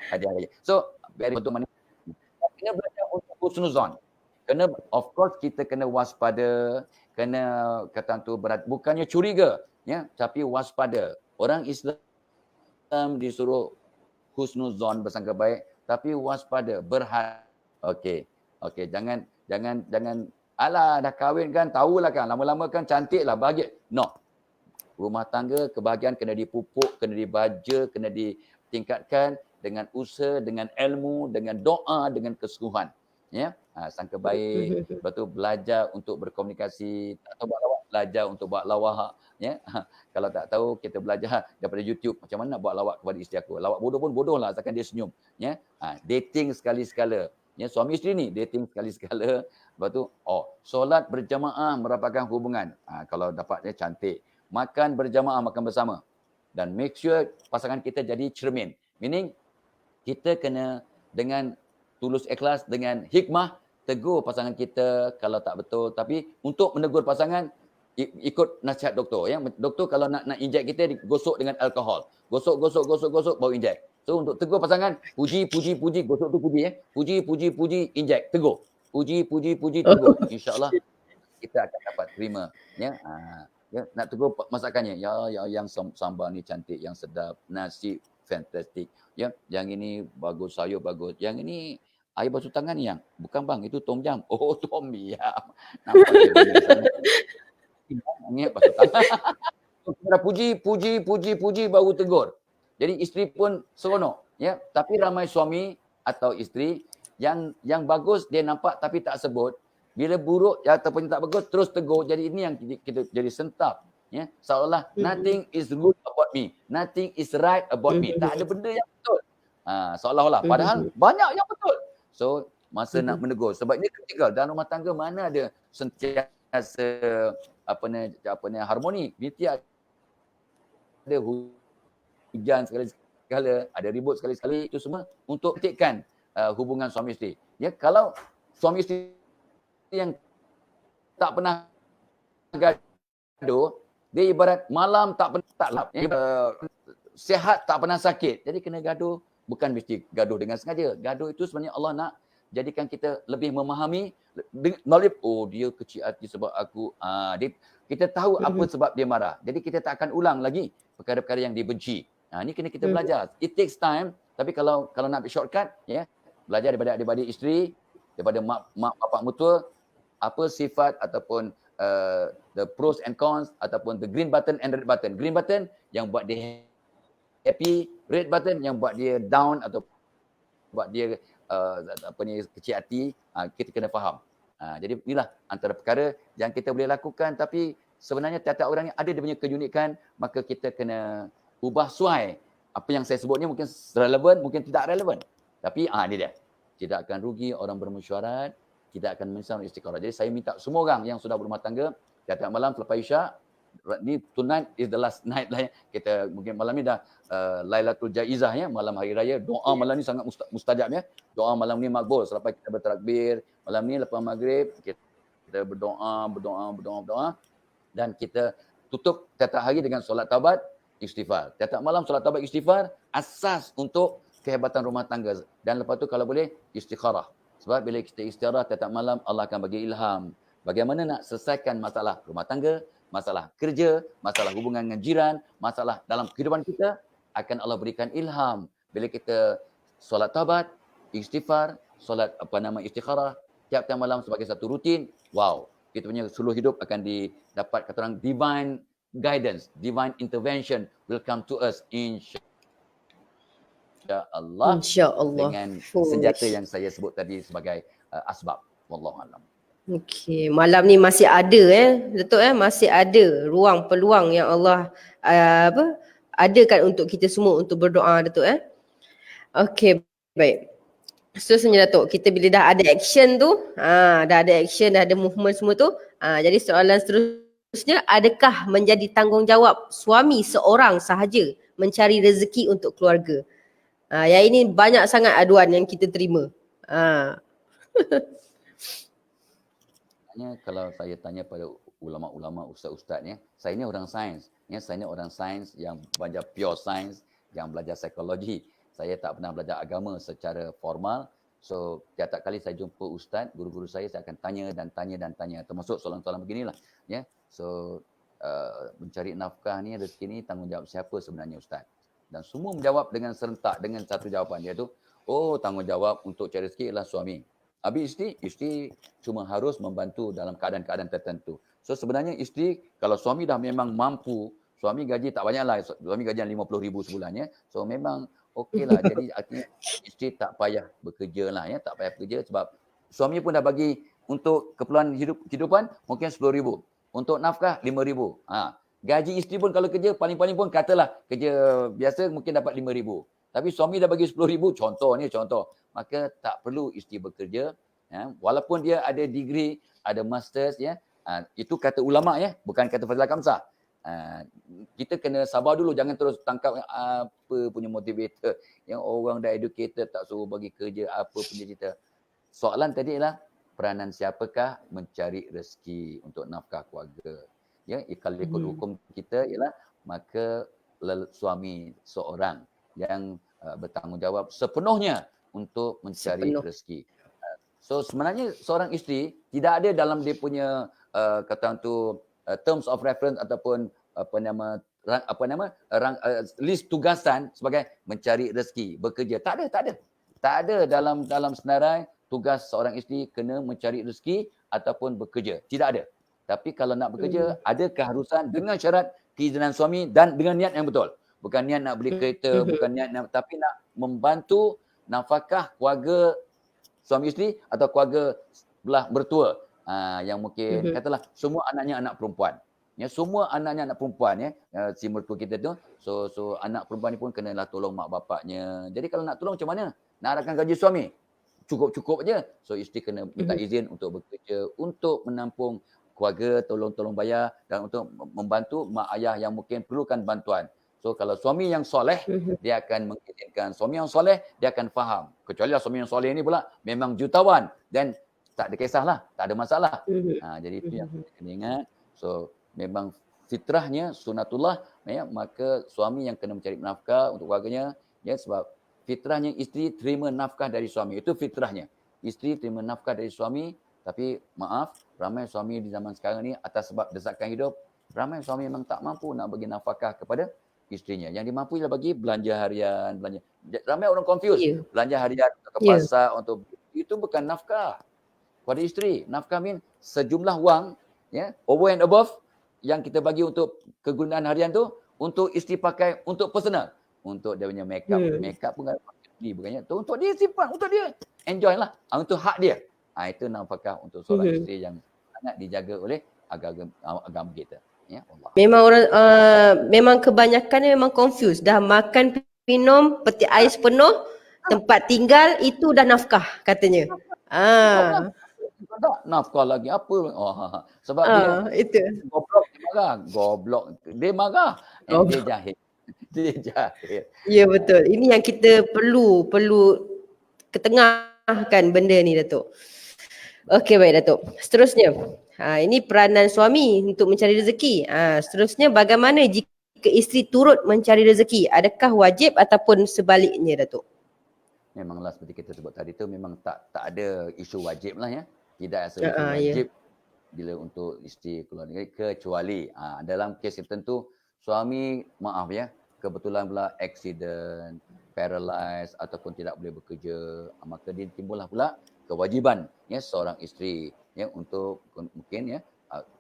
S2: Hadiah. So very bentuk mana? Kena belajar untuk husnuzon. Kena, of course kita kena waspada, kena kata tu berat, bukannya curiga ya, tapi waspada. Orang Islam disuruh husnuzon, bersangka baik, tapi waspada, okey, jangan alah dah kahwin kan, tahulah kan, lama-lama kan cantik lah, bahagia. No. Rumah tangga, kebahagiaan kena dipupuk, kena dibaja, kena ditingkatkan dengan usaha, dengan ilmu, dengan doa, dengan kesungguhan. Ya, sangka baik, lepas tu belajar untuk berkomunikasi, tak tahu buat lawak, belajar untuk buat lawak. Ya, kalau tak tahu kita belajar daripada YouTube macam mana nak buat lawak kepada isteri aku. Lawak bodoh pun bodoh lah, asalkan dia senyum. Ya, dating sekali-sekala. Ya, suami isteri ni dating sekali-sekala. Lepas tu, solat berjamaah merapatkan hubungan. Kalau dapatnya cantik. Makan berjamaah, makan bersama. Dan make sure pasangan kita jadi cermin. Meaning, kita kena dengan tulus ikhlas, dengan hikmah, tegur pasangan kita kalau tak betul. Tapi untuk menegur pasangan, ikut nasihat doktor. Ya. Doktor kalau nak injek kita, gosok dengan alkohol. Gosok, baru injek. So untuk tegur pasangan, puji, gosok tu puji ya. Puji, injek, tegur. Puji, tegur. InsyaAllah kita akan dapat terima. Ya. Ya, nak tegur masakannya. Ya, yang sambal ni cantik, yang sedap, nasi fantastic. Ya, yang ini bagus, sayur bagus. Yang ini air basuh tangan yang bukan bang, itu tom yum. Oh, tom yum. Nampak dia banyak sangat. Ni basuh tangan. Kita puji baru tegur. Jadi isteri pun seronok, ya. Tapi ramai suami atau isteri yang bagus dia nampak tapi tak sebut. Bila buruk ya, ataupun tak bagus terus tegur. Jadi ini yang kita jadi sentap, ya. Seolah nothing is good about me, nothing is right about me. Tak ada benda yang betul. Seolah-olah padahal banyak yang betul. So masa nak menegur, sebabnya ketika dalam rumah tangga mana ada sentiasa harmoni, dia ada hujan sekali-sekala, ada ribut sekali-sekala, itu semua untuk ketikkan hubungan suami isteri. Ya, kalau suami isteri yang tak pernah gaduh, dia ibarat malam tak lap, sihat tak pernah sakit. Jadi kena gaduh, bukan mesti gaduh dengan sengaja. Gaduh itu sebenarnya Allah nak jadikan kita lebih memahami melalui dia kecil hati sebab aku kita tahu apa sebab dia marah. Jadi kita tak akan ulang lagi perkara-perkara yang dibenci. Ini kena kita belajar. It takes time, tapi kalau nak ambil shortcut, ya, belajar daripada adik-adik isteri, daripada mak bapak mertua, apa sifat ataupun the pros and cons ataupun the green button and red button. Green button yang buat dia happy, red button yang buat dia down atau buat dia kecil hati. Kita kena faham. Jadi inilah antara perkara yang kita boleh lakukan, tapi sebenarnya tiap-tiap orang ni ada dia punya keunikan, maka kita kena ubah suai. Apa yang saya sebut ni mungkin relevan, mungkin tidak relevan. Tapi ni dia. Tidak akan rugi orang bermesyuarat, kita akan menyesalkan istiqarah. Jadi saya minta semua orang yang sudah berumah tangga, tiap-tiap malam selepas Isyak, ni tonight is the last night lah, ya. Kita mungkin malam ni dah Lailatul Jaizah, ya, malam hari raya. Doa malam ni sangat mustajab, ya. Doa malam ni makbul. Selepas kita bertakbir, malam ni lepas maghrib kita berdoa dan kita tutup tiap-tiap hari dengan solat taubat istighfar. Tiap-tiap malam solat taubat istighfar asas untuk kehebatan rumah tangga. Dan lepas tu kalau boleh istikharah. Sebab bila kita istikharah tiap-tiap malam, Allah akan bagi ilham bagaimana nak selesaikan masalah rumah tangga, masalah kerja, masalah hubungan dengan jiran, masalah dalam kehidupan kita, akan Allah berikan ilham. Bila kita solat taubat, istighfar, solat istikharah tiap-tiap malam sebagai satu rutin, wow, kita punya seluruh hidup akan didapat kata orang divine guidance, divine intervention will come to us insya-Allah dengan senjata yang saya sebut tadi sebagai asbab. Wallahu a'lam.
S1: Okey, malam ni masih ada Datuk masih ada ruang peluang yang Allah adakan untuk kita semua untuk berdoa, Datuk Okey, baik. Seterusnya Datuk, kita bila dah ada action tu, dah ada action, dah ada movement semua tu, jadi soalan seterusnya, adakah menjadi tanggungjawab suami seorang sahaja mencari rezeki untuk keluarga? Yang ini banyak sangat aduan yang kita terima.
S2: Kalau saya tanya pada ulama-ulama, ustaz-ustaz, saya ni orang sains, saya ni orang sains yang belajar pure sains, yang belajar psikologi. Saya tak pernah belajar agama secara formal. So tiap-tiap kali saya jumpa ustaz, guru-guru saya akan tanya dan tanya, termasuk soalan-soalan beginilah, ya. So mencari nafkah ni, rezeki ni tanggungjawab siapa sebenarnya ustaz? Dan semua menjawab dengan serentak dengan satu jawapan, iaitu tanggungjawab untuk cari rezeki ialah suami. Habis isteri cuma harus membantu dalam keadaan-keadaan tertentu. So sebenarnya isteri, kalau suami dah memang mampu, suami gaji tak banyak lah, suami gaji 50,000 sebulan, ya. So memang okey lah. Jadi artinya isteri tak payah bekerja lah, ya. Tak payah bekerja sebab suami pun dah bagi untuk keperluan kehidupan mungkin 10,000. Untuk nafkah 5,000. Gaji isteri pun kalau kerja paling-paling pun katalah kerja biasa mungkin dapat 5,000. Tapi suami dah bagi 10,000, contoh. Maka tak perlu isteri bekerja, ya. Walaupun dia ada degree, ada masters, ya. Itu kata ulama, ya, bukan kata Fazila Kamsah. Kita kena sabar dulu, jangan terus tangkap apa punya motivator yang orang dah educated tak suruh bagi kerja, apa punya cerita. Soalan tadi ialah peranan siapakah mencari rezeki untuk nafkah keluarga, ya. Kalau ikut hukum kita ialah maka suami seorang yang bertanggungjawab sepenuhnya untuk mencari rezeki. So sebenarnya seorang isteri tidak ada dalam dia punya terms of reference ataupun list tugasan sebagai mencari rezeki, bekerja. Tak ada. Tak ada dalam senarai tugas seorang isteri kena mencari rezeki ataupun bekerja. Tidak ada. Tapi kalau nak bekerja, ada keharusan dengan syarat keizinan suami dan dengan niat yang betul. Bukan niat nak beli kereta, bukan niat nak, tapi nak membantu nafkah keluarga suami isteri atau keluarga belah bertua. Yang mungkin katalah semua anaknya anak perempuan. Ya, semua anaknya anak perempuan ya. Si mertua kita tu. So anak perempuan ni pun kenalah tolong mak bapaknya. Jadi kalau nak tolong macam mana? Nak harapkan gaji suami? Cukup-cukup aja. So isteri kena minta izin untuk bekerja, untuk menampung keluarga, tolong-tolong bayar dan untuk membantu mak ayah yang mungkin perlukan bantuan. So kalau suami yang soleh, dia akan mengizinkan. Suami yang soleh, dia akan faham. Kecuali suami yang soleh ni pula memang jutawan dan tak ada kisahlah, tak ada masalah. Jadi itu yang kita kena ingat. So memang fitrahnya sunatullah, ya, maka suami yang kena mencari nafkah untuk keluarganya, ya, sebab fitrahnya isteri terima nafkah dari suami. Itu fitrahnya. Isteri terima nafkah dari suami, tapi maaf, ramai suami di zaman sekarang ni atas sebab desakan hidup, ramai suami memang tak mampu nak bagi nafkah kepada isterinya. Yang dimampu ialah bagi belanja harian, belanja. Ramai orang confuse. Belanja harian ke pasar untuk itu bukan nafkah kepada isteri. Nafkah mean sejumlah wang, ya, over and above yang kita bagi untuk kegunaan harian tu untuk isteri pakai untuk personal, untuk dia punya make up. Make up pun beli bukannya tu untuk dia simpan, untuk dia enjoy lah, untuk hak dia. Itu nafkah untuk seorang isteri yang sangat dijaga oleh agama kita. Ya, Allah.
S1: Memang orang memang kebanyakan memang confused. Dah makan minum peti ais penuh, tempat tinggal itu dah nafkah katanya.
S2: Tak nafkah lagi apa? Sebab dia
S1: itu.
S2: Goblok dia marah. Goblok dia marah. Dia jahil. Dia jahil.
S1: Ya, betul. Ini yang kita perlu ketengahkan benda ni, Datuk. Okey, baik, Datuk. Seterusnya, ini peranan suami untuk mencari rezeki. Seterusnya, bagaimana jika isteri turut mencari rezeki? Adakah wajib ataupun sebaliknya, Datuk?
S2: Memanglah seperti kita sebut tadi tu, memang tak ada isu wajib lah ya. Tidak ada isu wajib bila untuk isteri keluar negeri, kecuali dalam kes tertentu suami maaf ya, kebetulan pula accident, paralyzed ataupun tidak boleh bekerja, maka dia timbullah pula kewajiban ya seorang isteri ya untuk mungkin ya,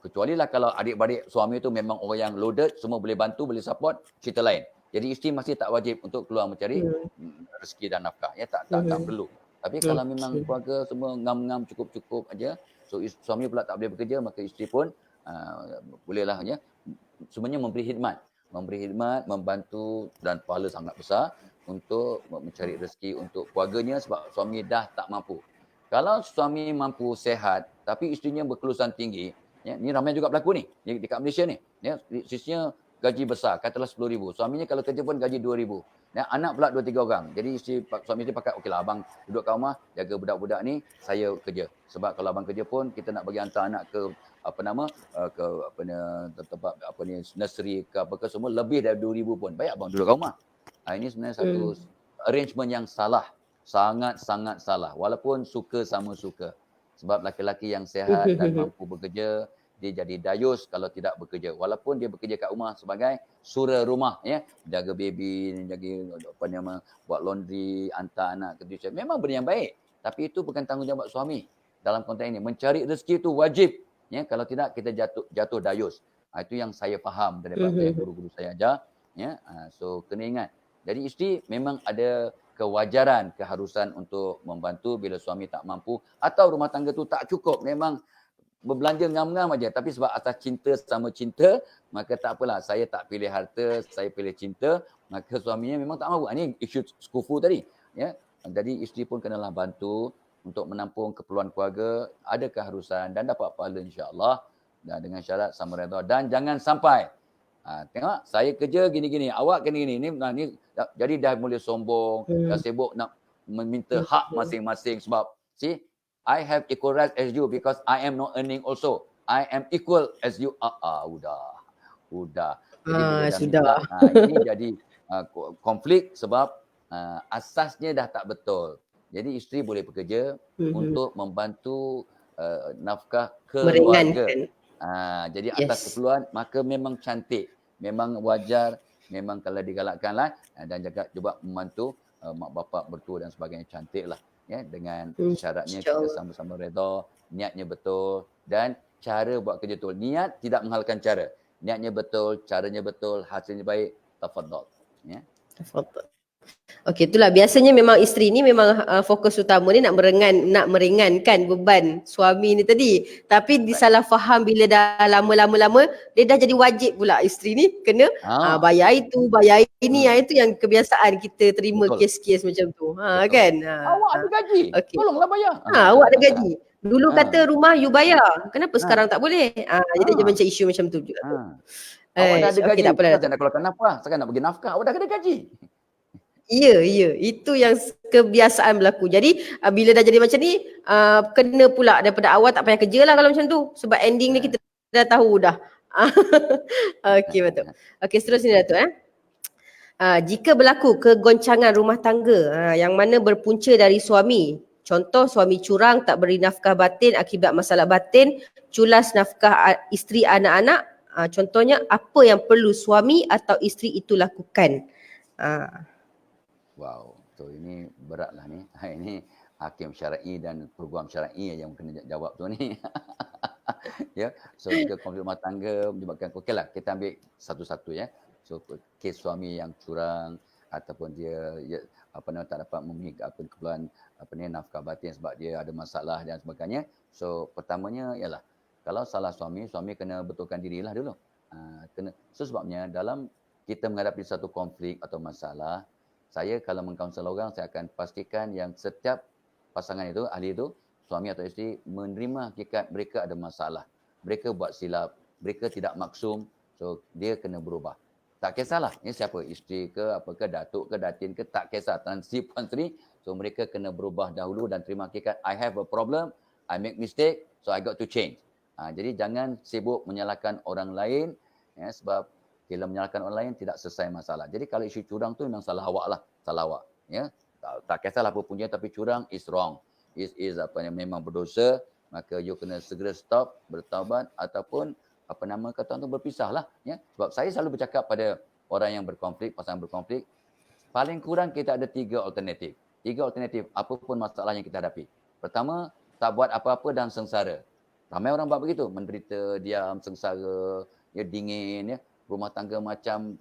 S2: kecuali lah kalau adik-beradik suami itu memang orang yang loaded, semua boleh bantu, boleh support, cerita lain. Jadi isteri masih tak wajib untuk keluar mencari rezeki dan nafkah ya, tak perlu. Tapi kalau memang keluarga semua ngam-ngam cukup-cukup aja, so suami pula tak boleh bekerja, maka isteri pun bolehlah ya semuanya memberi khidmat, membantu dan pahala sangat besar untuk mencari rezeki untuk keluarganya sebab suami dah tak mampu. Kalau suami mampu sehat tapi isterinya berkelusan tinggi, ya, ni ramai juga berlaku ni dekat Malaysia ni. Ya, isterinya gaji besar, katalah 10,000. Suaminya kalau kerja pun gaji 2,000. Dan anak pula 2-3 orang. Jadi suami isteri pakat, okeylah abang duduk kat rumah, jaga budak-budak ni, saya kerja. Sebab kalau abang kerja pun kita nak bagi hantar anak ke tempat nursery ke apa ke semua lebih dari 2,000 pun. Baik abang duduk kat rumah. Ini sebenarnya satu arrangement yang salah. Sangat-sangat salah. Walaupun suka sama suka. Sebab laki-laki yang sehat dan mampu bekerja, dia jadi dayus kalau tidak bekerja. Walaupun dia bekerja kat rumah sebagai sura rumah, ya, jaga baby, buat laundry, hantar anak ke tuition. Memang benda yang baik. Tapi itu bukan tanggungjawab suami. Dalam konteks ini, mencari rezeki itu wajib. Ya, kalau tidak kita jatuh dayus. Itu yang saya faham daripada guru-guru saya ajar. Ya, so kena ingat. Jadi isteri memang ada kewajaran, keharusan untuk membantu bila suami tak mampu atau rumah tangga tu tak cukup, memang berbelanja ngam-ngam aja, tapi sebab atas cinta sama cinta, maka tak apalah, saya tak pilih harta, saya pilih cinta, maka suaminya memang tak mampu. Ini isu sekufu tadi, ya. Jadi isteri pun kenalah bantu untuk menampung keperluan keluarga, ada keharusan dan dapat pahala insya-Allah, dan dengan syarat sama redha, dan jangan sampai tengok saya kerja gini-gini, awak gini-gini, ni jadi dah mula sombong, dah sibuk nak meminta hak masing-masing sebab see, I have equal rights as you because I am not earning also. I am equal as you. Udah. Jadi
S1: sudah.
S2: Ini jadi konflik sebab asasnya dah tak betul. Jadi isteri boleh bekerja untuk membantu nafkah keluarga. Jadi atas keperluan, maka memang cantik, memang wajar, memang kalau digalakkanlah dan juga membantu mak bapak bertua dan sebagainya, cantiklah. Ya, dengan syaratnya kita sama-sama redha, niatnya betul dan cara buat kerja betul. Niat tidak menghalalkan cara. Niatnya betul, caranya betul, hasilnya baik, tafadhal. Ya.
S1: Tafadhal. Okey, itulah biasanya memang isteri ni memang fokus utama ni nak meringankan beban suami ni tadi. Tapi disalah faham bila dah lama-lama dia dah jadi wajib pula isteri ni kena bayar itu, bayar ini. Itu yang kebiasaan kita terima
S2: Betul.
S1: kes-kes macam tu.
S2: Betul.
S1: Kan?
S2: Awak ada gaji.
S1: Okey.
S2: Tolonglah bayar.
S1: Awak ada gaji. Dulu kata rumah you bayar. Kenapa sekarang tak boleh? Jadi dia macam isu macam tu juga tu.
S2: Awak dah ada gaji.
S1: Tak apa.
S2: Saya nak keluarkan nafkah. Saya nak bagi nafkah. Awak dah ada gaji.
S1: Ya. Itu yang kebiasaan berlaku. Jadi bila dah jadi macam ni, kena pula daripada awal tak payah kerja lah kalau macam tu. Sebab ending ni kita dah tahu dah. Okey, betul. Okey, seterusnya Datuk. Jika berlaku kegoncangan rumah tangga yang mana berpunca dari suami, contoh suami curang, tak beri nafkah batin akibat masalah batin, culas nafkah isteri anak-anak, contohnya apa yang perlu suami atau isteri itu lakukan?
S2: Wow, so ini berat lah ni. Ini hakim syar'i dan peguam syar'i yang kena jawab tu ni. Ya, so jika konflik rumah tangga menyebabkan, okeylah kita ambil satu-satu ya. So kes suami yang curang ataupun dia tak dapat memenuhi keperluan nafkah batin sebab dia ada masalah dan sebagainya. So pertamanya ialah kalau salah suami kena betulkan dirilah dulu. So sebabnya dalam kita menghadapi satu konflik atau masalah, saya kalau mengkaunselor orang, saya akan pastikan yang setiap pasangan itu, ahli itu, suami atau isteri menerima hakikat mereka ada masalah. Mereka buat silap, mereka tidak maksum, so dia kena berubah. Tak kisahlah, ini siapa, isteri ke, apakah, datuk ke, datin ke, tak kisah, Tan Sri, Puan Sri, so mereka kena berubah dahulu dan terima hakikat, I have a problem, I make mistake, so I got to change. Jadi jangan sibuk menyalahkan orang lain, ya, sebab bila menyalahkan orang lain tidak selesai masalah. Jadi kalau isu curang tu memang salah awak lah. Salah awak. Ya? Tak kisahlah apa punya tapi curang is wrong. Is memang berdosa. Maka you kena segera stop, bertaubat ataupun kata tu berpisah lah. Ya? Sebab saya selalu bercakap pada orang yang berkonflik, pasangan berkonflik. Paling kurang kita ada 3 alternatif. 3 alternatif apapun masalah yang kita hadapi. Pertama, tak buat apa-apa dan sengsara. Ramai orang buat begitu. Menderita, diam, sengsara, ya, dingin, ya. Rumah tangga macam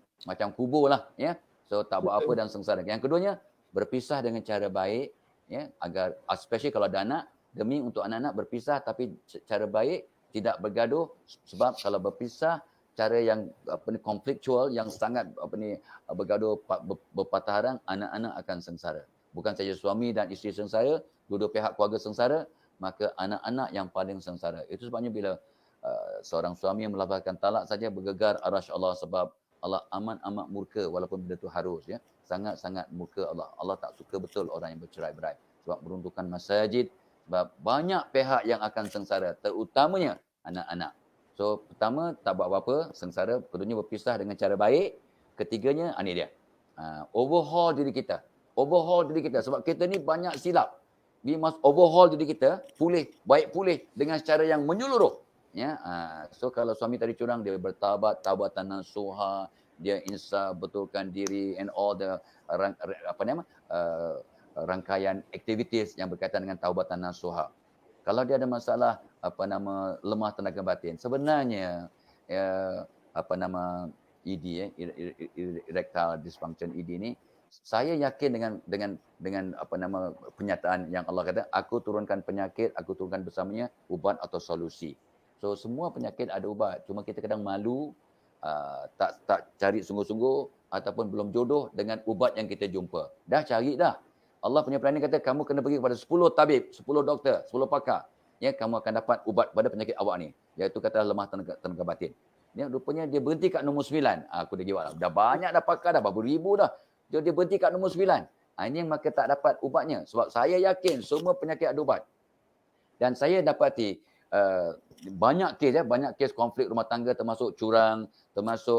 S2: kubur lah, ya. So tak buat apa dan sengsara. Yang keduanya, berpisah dengan cara baik, ya, agar especially kalau ada anak, demi untuk anak-anak berpisah tapi cara baik, tidak bergaduh, sebab kalau berpisah cara yang konfliktual yang sangat bergaduh, berpatah arang, anak-anak akan sengsara. Bukan saja suami dan isteri sengsara, dua-dua pihak keluarga sengsara, maka anak-anak yang paling sengsara. Itu sebabnya bila seorang suami yang melafazkan talak saja bergegar arasy Allah sebab Allah amat murka walaupun benda itu harus, ya. Sangat-sangat murka Allah. Allah tak suka betul orang yang bercerai-berai. Sebab meruntuhkan masjid, sebab banyak pihak yang akan sengsara, terutamanya anak-anak. So pertama tak buat apa-apa, sengsara. Keduanya berpisah dengan cara baik. Ketiganya ini dia. Overhaul diri kita. Overhaul diri kita sebab kita ni banyak silap. We must overhaul diri kita, baik pulih dengan cara yang menyeluruh. Ya, so kalau suami tadi curang, dia bertaubat, taubatan nasuha, dia insaf, betulkan diri and all the rangkaian aktivitas yang berkaitan dengan taubatan nasuha. Kalau dia ada masalah lemah tenaga batin, sebenarnya ED, erectile dysfunction ED ni, saya yakin dengan penyataan yang Allah kata, aku turunkan penyakit, aku turunkan bersamanya ubat atau solusi. So semua penyakit ada ubat. Cuma kita kadang malu, tak cari sungguh-sungguh ataupun belum jodoh dengan ubat yang kita jumpa. Dah cari dah. Allah punya planning kata kamu kena pergi kepada 10 tabib, 10 doktor, 10 pakar. Ya, kamu akan dapat ubat pada penyakit awak ni. Iaitu kata lemah tenaga batin. Ya, rupanya dia berhenti kat nombor 9. Aku dah jawab. Dah banyak dah pakar dah, berapa ribu dah. Dia berhenti kat nombor 9. Ini maka tak dapat ubatnya. Sebab saya yakin semua penyakit ada ubat. Dan saya dapati banyak kes konflik rumah tangga termasuk curang, termasuk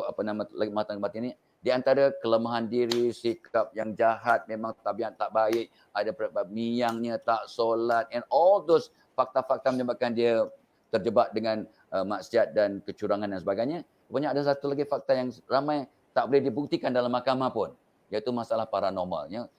S2: lemah tenaga batin ni, di antara kelemahan diri, sikap yang jahat, memang tabiat tak baik, ada miangnya, tak solat, and all those fakta-fakta menyebabkan dia terjebak dengan maksiat dan kecurangan dan sebagainya. Banyak ada satu lagi fakta yang ramai tak boleh dibuktikan dalam mahkamah pun, iaitu masalah paranormalnya.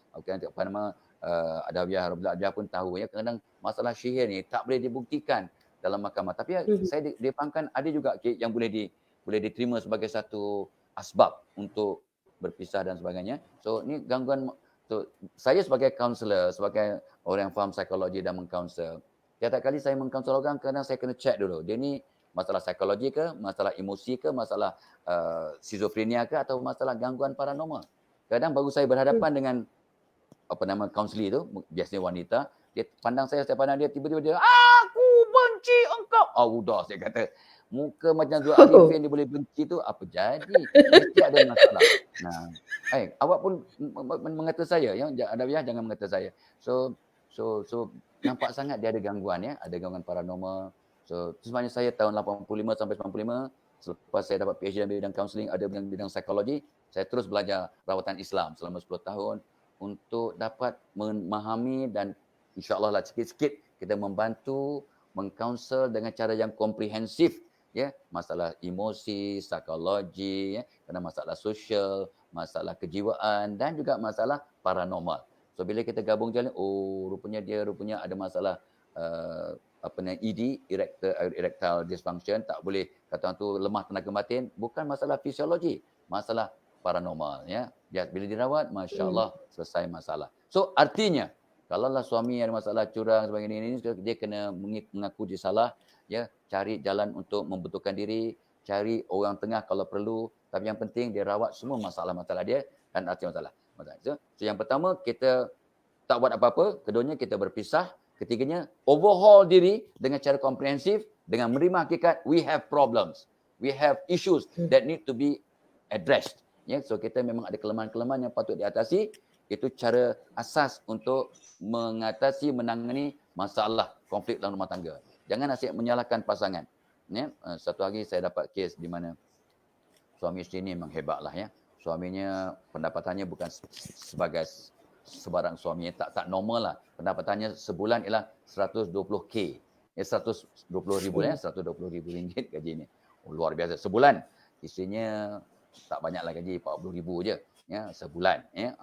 S2: Adawiyah pun tahu, ya, kadang-kadang masalah sihir ni tak boleh dibuktikan. dalam mahkamah. Tapi saya difahamkan ada juga yang boleh diterima sebagai satu asbab untuk berpisah dan sebagainya. So ni gangguan. So saya sebagai kaunselor, sebagai orang yang faham psikologi dan mengkaunsel, tiap kali saya mengkaunsel orang, kadang saya kena check dulu. Dia ni masalah psikologi ke, masalah emosi ke, masalah skizofrenia ke, atau masalah gangguan paranormal. Kadang baru saya berhadapan dengan kaunselir tu, biasanya wanita, dia pandang saya pandang dia, tiba-tiba dia, aku benci engkau. Udah saya kata, muka macam Zul Arifin dia boleh benci tu, apa jadi? Mesti ada masalah. Nah, awak pun mengata saya, ya, jangan mengata saya. So nampak sangat dia ada gangguan, ya, ada gangguan paranormal. So sebenarnya saya tahun 85 sampai 95, selepas saya dapat PhD dalam bidang kaunseling, ada bidang psikologi, saya terus belajar rawatan Islam selama 10 tahun untuk dapat memahami dan insya-Allah lah sikit-sikit kita membantu mengkaunsel dengan cara yang komprehensif, ya, masalah emosi, psikologi, ya, kena masalah sosial, masalah kejiwaan dan juga masalah paranormal. So bila kita gabung jalan, rupanya ada masalah ED, erectile dysfunction, tak boleh kata orang tu lemah tenaga batin, bukan masalah fisiologi, masalah paranormal, ya. Bila dirawat, masya-Allah selesai masalah. So artinya kalaulah suami ada masalah curang sebagainya ini, dia kena mengaku dia salah, ya, cari jalan untuk membetulkan diri, cari orang tengah kalau perlu, tapi yang penting dia rawat semua masalah-masalah dia dan arti masalah. So yang pertama kita tak buat apa-apa, keduanya kita berpisah, ketiganya overhaul diri dengan cara komprehensif dengan menerima hakikat we have problems, we have issues that need to be addressed. Ya, so kita memang ada kelemahan-kelemahan yang patut diatasi. Itu cara asas untuk menangani masalah konflik dalam rumah tangga. Jangan asyik menyalahkan pasangan. Ya, satu hari saya dapat kes di mana suami isteri ni memang hebatlah, ya. Suaminya pendapatannya bukan sebagai sebarang suami, tak normal lah. Pendapatannya sebulan ialah 120k. 120,000 ya, 120,000 ringgit gajinya. Luar biasa sebulan. Isterinya tak banyaklah gaji, 40,000 je, ya, sebulan, ya.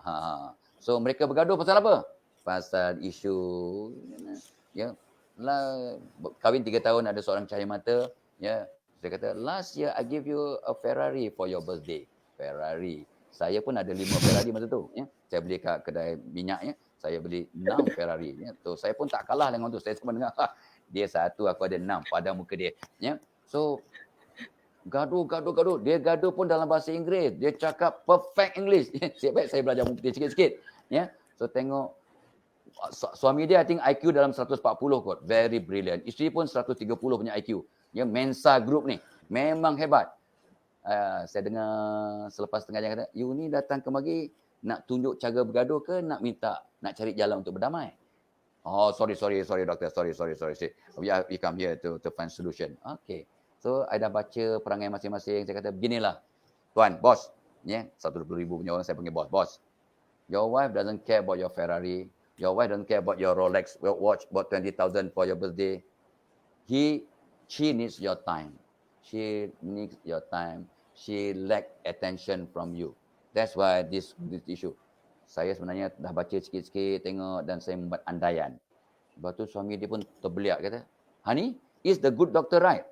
S2: So mereka bergaduh pasal apa? Pasal isu, ya, lah, kahwin 3 tahun ada seorang cahaya mata, ya. Saya kata, last year I give you a Ferrari for your birthday. Ferrari. Saya pun ada 5 Ferrari masa tu, ya. Saya beli kat kedai minyak, ya. Saya beli 6 Ferrari, ya. So saya pun tak kalah dengan tu. Saya cuma dengar, dia 1, aku ada 6 pada muka dia, ya. So gaduh. Dia gaduh pun dalam bahasa Inggeris. Dia cakap perfect English. Siap baik saya belajar mungkin sikit-sikit, ya. So tengok suami dia I think IQ dalam 140 kot. Very brilliant. Isteri pun 130 punya IQ. Ya, Mensa Group ni memang hebat. Saya dengar selepas tengah jam kata, you ni datang kemari nak tunjuk cara bergaduh ke nak cari jalan untuk berdamai? Sorry doktor. Sorry. We come here to find solution. Okay. So, I dah baca perangai masing-masing. Saya kata, beginilah. Tuan, bos. Yeah, 120,000 punya orang saya panggil bos. Bos, your wife doesn't care about your Ferrari. Your wife doesn't care about your Rolex watch, about 20,000 for your birthday. She needs your time. She needs your time. She lack attention from you. That's why this issue. Saya sebenarnya dah baca sikit-sikit, tengok dan saya membuat andaian. Lepas tu suami dia pun terbeliak kata, honey, is the good doctor right?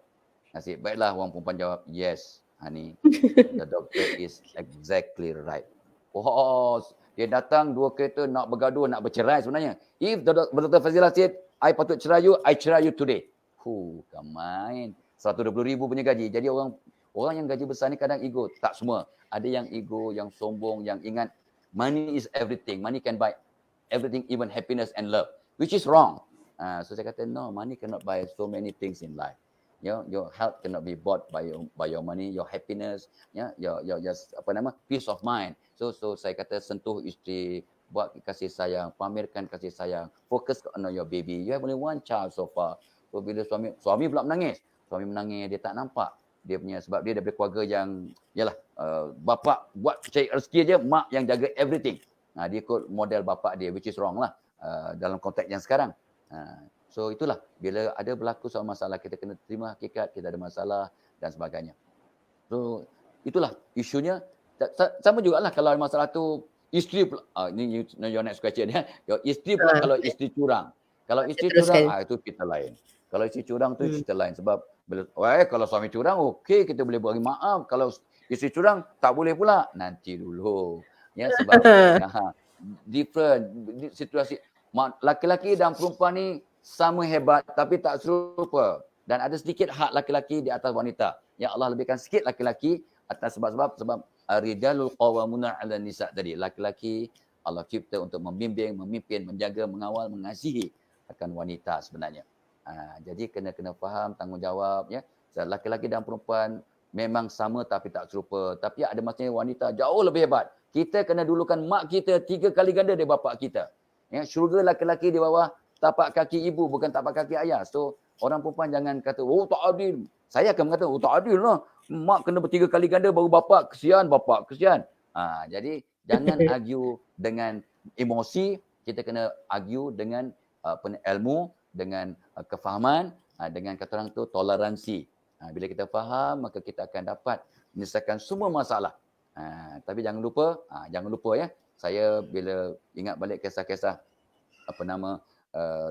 S2: Nasib baiklah orang perempuan jawab, yes, honey, the doctor is exactly right. Dia datang 2 kereta nak bergaduh, nak bercerai sebenarnya. If the Dr. Fazilah said, I patut cerai you, I cerai you today. Come main. 120,000 punya gaji. Jadi orang yang gaji besar ni kadang ego. Tak semua. Ada yang ego, yang sombong, yang ingat money is everything. Money can buy everything, even happiness and love. Which is wrong. So saya kata, no, money cannot buy so many things in life. Your health cannot be bought by your money, your happiness, your peace of mind. So saya kata sentuh isteri, buat kasih sayang, pamerkan kasih sayang, fokus on your baby. You have only one child so far. So bila suami pula menangis. Suami menangis, dia tak nampak. Dia punya sebab dia daripada keluarga yang bapa buat cari rezeki je, mak yang jaga everything. Dia ikut model bapa dia, which is wrong lah dalam konteks yang sekarang. So itulah, bila ada berlaku soal masalah, kita kena terima hakikat, kita ada masalah dan sebagainya. So itulah isunya. Sama jugalah kalau ada masalah tu, isteri pula, ini your next question ya. Isteri pula kalau isteri curang. Kalau isteri curang, itu kita lain. Kalau isteri curang tu cerita lain. Sebab kalau suami curang okey kita boleh bagi maaf. Kalau isteri curang tak boleh pula. Nanti dulu. Ya, sebab different situasi. Laki-laki dan perempuan ni sama hebat tapi tak serupa. Dan ada sedikit hak laki-laki di atas wanita. Ya Allah lebihkan sikit laki-laki atas sebab rijalul qawwamuna 'alan nisa tadi. Laki-laki Allah cipta untuk membimbing, memimpin, menjaga, mengawal, mengasihi akan wanita sebenarnya. Jadi kena faham tanggungjawab ya. Laki-laki dan perempuan memang sama tapi tak serupa. Tapi ada masanya wanita jauh lebih hebat. Kita kena dulukan mak kita 3 kali ganda dari bapa kita. Ya, syurga laki-laki di bawah tapak kaki ibu bukan tapak kaki ayah. So orang perempuan jangan kata oh tak adil. Saya akan mengatakan oh tak adil lah. Mak kena 3 kali ganda baru bapa kesian. Jadi jangan argue dengan emosi, kita kena argue dengan ilmu, dengan kefahaman, dengan kata orang tu toleransi. Bila kita faham maka kita akan dapat menyelesaikan semua masalah. Tapi jangan lupa ya. Saya bila ingat balik kisah-kisah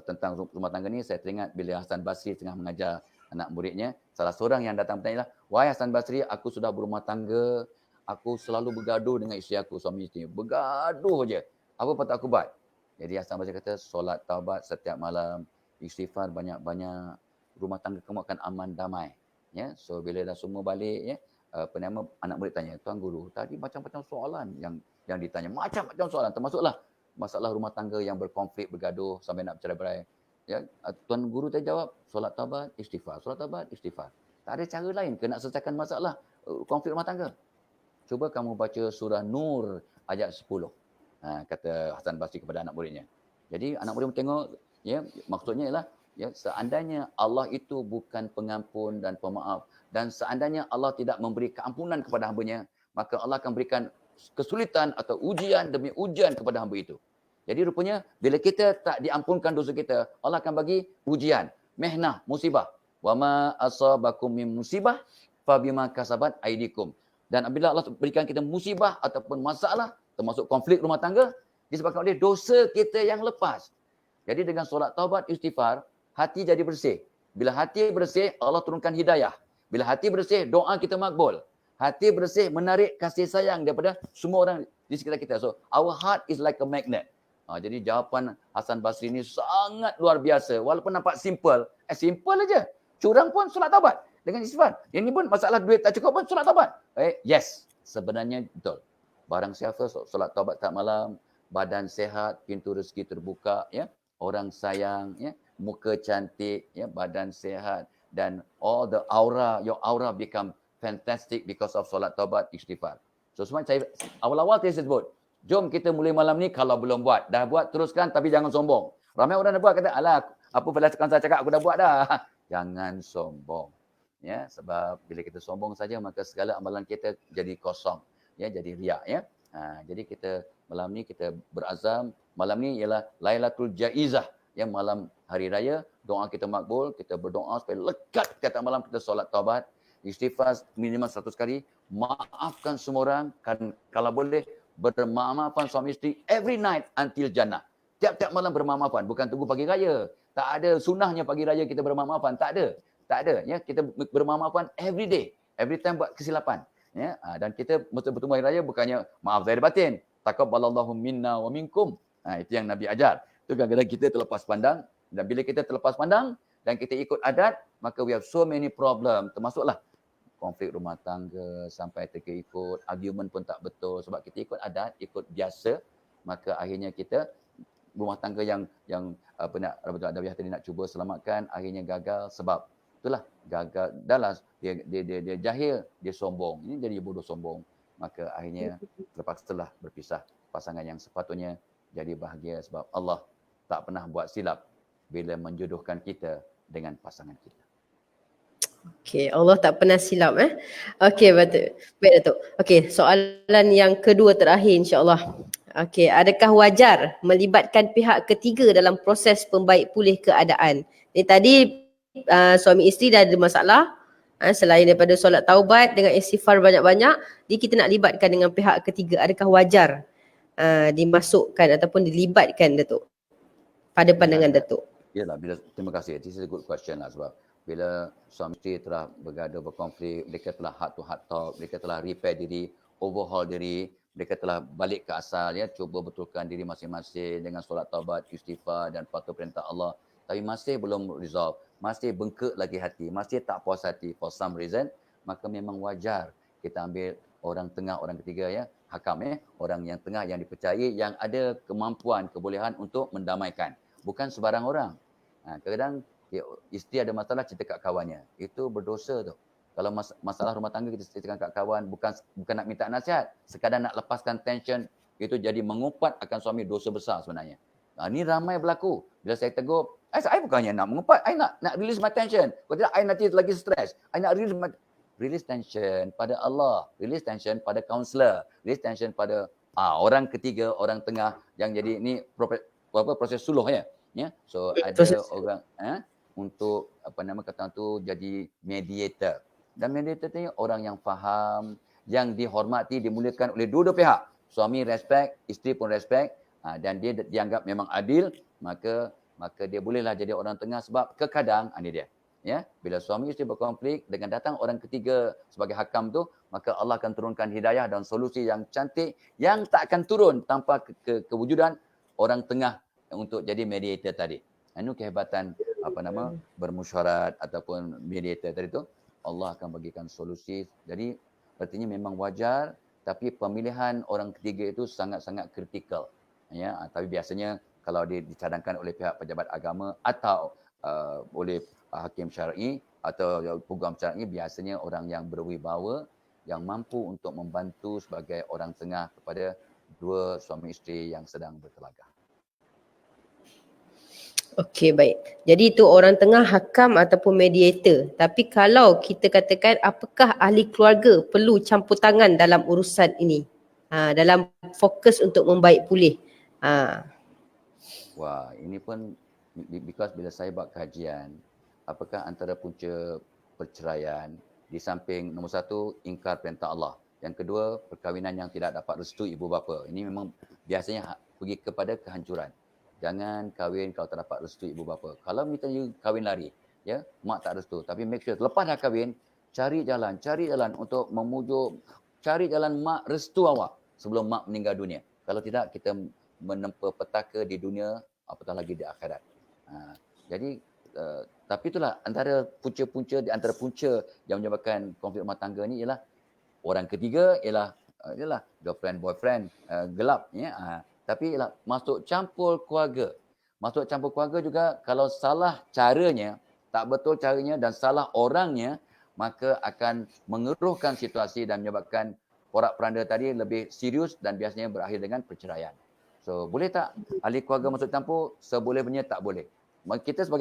S2: tentang rumah tangga ni, saya teringat bila Hasan Basri tengah mengajar anak muridnya, salah seorang yang datang bertanya, "Wahai Hasan Basri, aku sudah berumah tangga, aku selalu bergaduh dengan isteri aku, suami isteri. Bergaduh je. Apa patut aku buat?" Jadi Hasan Basri kata, solat taubat setiap malam, istighfar banyak-banyak, rumah tangga kamu akan aman damai. Ya, so bila dah semua balik ya, anak murid tanya, "Tuan guru, tadi macam-macam soalan yang ditanya, macam-macam soalan, termasuklah masalah rumah tangga yang berkonflik, bergaduh sampai nak bercerai-berai. Ya, Tuan guru tadi jawab, solat taubat, istighfar, solat taubat, istighfar. Tak ada cara lain ke nak selesaikan masalah konflik rumah tangga. Cuba kamu baca surah Nur ayat 10." Kata Hasan Basri kepada anak muridnya. Jadi anak murid tengok, ya, maksudnya ialah ya, seandainya Allah itu bukan pengampun dan pemaaf, dan seandainya Allah tidak memberi keampunan kepada hamba-Nya, maka Allah akan berikan kesulitan atau ujian demi ujian kepada hamba itu. Jadi rupanya bila kita tak diampunkan dosa kita, Allah akan bagi ujian, mihnah, musibah. Wa ma asabakum min musibah fabima kasabat aidikum. Dan apabila Allah berikan kita musibah ataupun masalah, termasuk konflik rumah tangga, disebabkan oleh dosa kita yang lepas. Jadi dengan solat taubat, istighfar, hati jadi bersih. Bila hati bersih, Allah turunkan hidayah. Bila hati bersih, doa kita makbul. Hati bersih menarik kasih sayang daripada semua orang di sekitar kita. So, our heart is like a magnet. Jadi jawapan Hasan Basri ni sangat luar biasa. Walaupun nampak simple. Simple aja. Curang pun solat taubat dengan istighfar. Ini pun masalah duit tak cukup pun solat taubat. Yes, sebenarnya betul. Barang siapa solat taubat tak malam, badan sehat, pintu rezeki terbuka, ya. Orang sayang, ya. Muka cantik, ya, badan sehat, dan all the aura, your aura become fantastic because of solat taubat, istighfar. So semua saya awal-awal saya sebut, jom kita mulai malam ni kalau belum buat. Dah buat teruskan tapi jangan sombong. Ramai orang dah buat kata, alah apa berdasarkan saya cakap aku dah buat dah. Jangan sombong. Ya, sebab bila kita sombong saja maka segala amalan kita jadi kosong. Ya, jadi riak, ya. Jadi kita malam ni kita berazam, malam ni ialah Lailatul Jaizah, ya, malam hari raya, doa kita makbul, kita berdoa supaya lekat kata malam kita solat taubat, istighfar minimal 100 kali, maafkan semua orang, kan kalau boleh bermaaf-maafan suami isteri every night until jannah. Tiap-tiap malam bermaaf-maafan, bukan tunggu pagi raya. Tak ada sunnahnya pagi raya kita bermaaf-maafan, tak ada, ya, kita bermaaf-maafan every day, every time buat kesilapan. Ya, dan kita mesti bertemu hari raya bukannya maaf zahir batin. Taqabbalallahu minna wa minkum. Itu yang Nabi ajar. Itu kadang-kadang kita terlepas pandang, dan bila kita terlepas pandang dan kita ikut adat, maka we have so many problem, termasuklah konflik rumah tangga sampai terikut, argument pun tak betul sebab kita ikut adat, ikut biasa, maka akhirnya kita rumah tangga yang Rabbul Adawiyah tadi nak cuba selamatkan akhirnya gagal sebab itulah gagal dalam dia jahil, dia sombong. Ini jadi bodoh sombong. Maka akhirnya terpaksalah berpisah. Pasangan yang sepatutnya jadi bahagia sebab Allah tak pernah buat silap bila menjodohkan kita dengan pasangan kita.
S1: Okey, Allah tak pernah silap Okey, betul. Baik Datuk. Okey, soalan yang kedua terakhir insya-Allah. Okey, adakah wajar melibatkan pihak ketiga dalam proses pembaik pulih keadaan? Ini tadi suami isteri dah ada masalah, selain daripada solat taubat dengan istighfar banyak-banyak, kita nak libatkan dengan pihak ketiga. Adakah wajar dimasukkan ataupun dilibatkan Datuk pada pandangan Datuk?
S2: Yalah, terima kasih. This is a good question lah, sebab bila suami isteri telah bergaduh, berkonflik, mereka telah heart to heart talk, mereka telah repair diri, overhaul diri, mereka telah balik ke asal, ya, cuba betulkan diri masing-masing dengan solat taubat, istighfar dan patuh perintah Allah. Tapi masih belum resolve, masih bengkak lagi hati, masih tak puas hati for some reason, maka memang wajar kita ambil orang tengah, orang ketiga, ya, hakam, orang yang tengah yang dipercayai, yang ada kemampuan, kebolehan untuk mendamaikan. Bukan sebarang orang. Kadang-kadang isteri ada masalah cerita kat kawannya. Itu berdosa tu. Kalau masalah rumah tangga kita ceritakan kat kawan, bukan nak minta nasihat, sekadar nak lepaskan tension, itu jadi mengumpat akan suami, dosa besar sebenarnya. Ni ramai berlaku. Bila saya tegur, saya bukannya nak mengumpat, saya nak release my tension. Kalau tidak, saya nanti lagi stres. Saya nak release tension pada Allah, release tension pada kaunselor, release tension pada orang ketiga, orang tengah yang jadi ni proses suluh, ya. So ada orang untuk kata tu jadi mediator. Dan mediator ni orang yang faham, yang dihormati, dimuliakan oleh dua-dua pihak. Suami respect, isteri pun respect, dan dia dianggap memang adil, maka dia bolehlah jadi orang tengah. Sebab kekadang ni dia, ya, bila suami isteri berkonflik, dengan datang orang ketiga sebagai hakam tu, maka Allah akan turunkan hidayah dan solusi yang cantik yang tak akan turun tanpa kewujudan orang tengah untuk jadi mediator tadi. Itu kehebatan bermusyawarat ataupun mediator tadi tu. Allah akan bagikan solusi. Jadi artinya memang wajar, tapi pemilihan orang ketiga itu sangat-sangat kritikal. Ya, tapi biasanya kalau dicadangkan oleh pihak pejabat agama atau oleh hakim syar'i atau peguam syar'i, biasanya orang yang berwibawa, yang mampu untuk membantu sebagai orang tengah kepada dua suami isteri yang sedang bertelagah.
S1: Okey, baik. Jadi itu orang tengah, hakam ataupun mediator. Tapi kalau kita katakan, apakah ahli keluarga perlu campur tangan dalam urusan ini? Dalam fokus untuk membaik pulih.
S2: Wah, ini pun because bila saya buat kajian, apakah antara punca perceraian, di samping nombor satu, ingkar perintah Allah. Yang kedua, perkahwinan yang tidak dapat restu ibu bapa. Ini memang biasanya pergi kepada kehancuran. Jangan kahwin kalau tak dapat restu ibu bapa. Kalau misalnya kahwin lari, ya, mak tak restu, tapi make sure lepas dah kahwin, cari jalan untuk memujuk, cari jalan mak restu awak sebelum mak meninggal dunia. Kalau tidak, kita menempa petaka di dunia, apatah lagi di akhirat. Jadi tapi itulah antara punca-punca, di antara punca yang menyebabkan konflik rumah tangga ni ialah orang ketiga, ialah girlfriend boyfriend gelap, ya. Tapi ialah masuk campur keluarga. Masuk campur keluarga juga, kalau salah caranya, tak betul caranya dan salah orangnya, maka akan mengeruhkan situasi dan menyebabkan porak-peranda tadi lebih serius dan biasanya berakhir dengan perceraian. So, boleh tak ahli keluarga masuk campur? Seboleh-bolehnya tak boleh.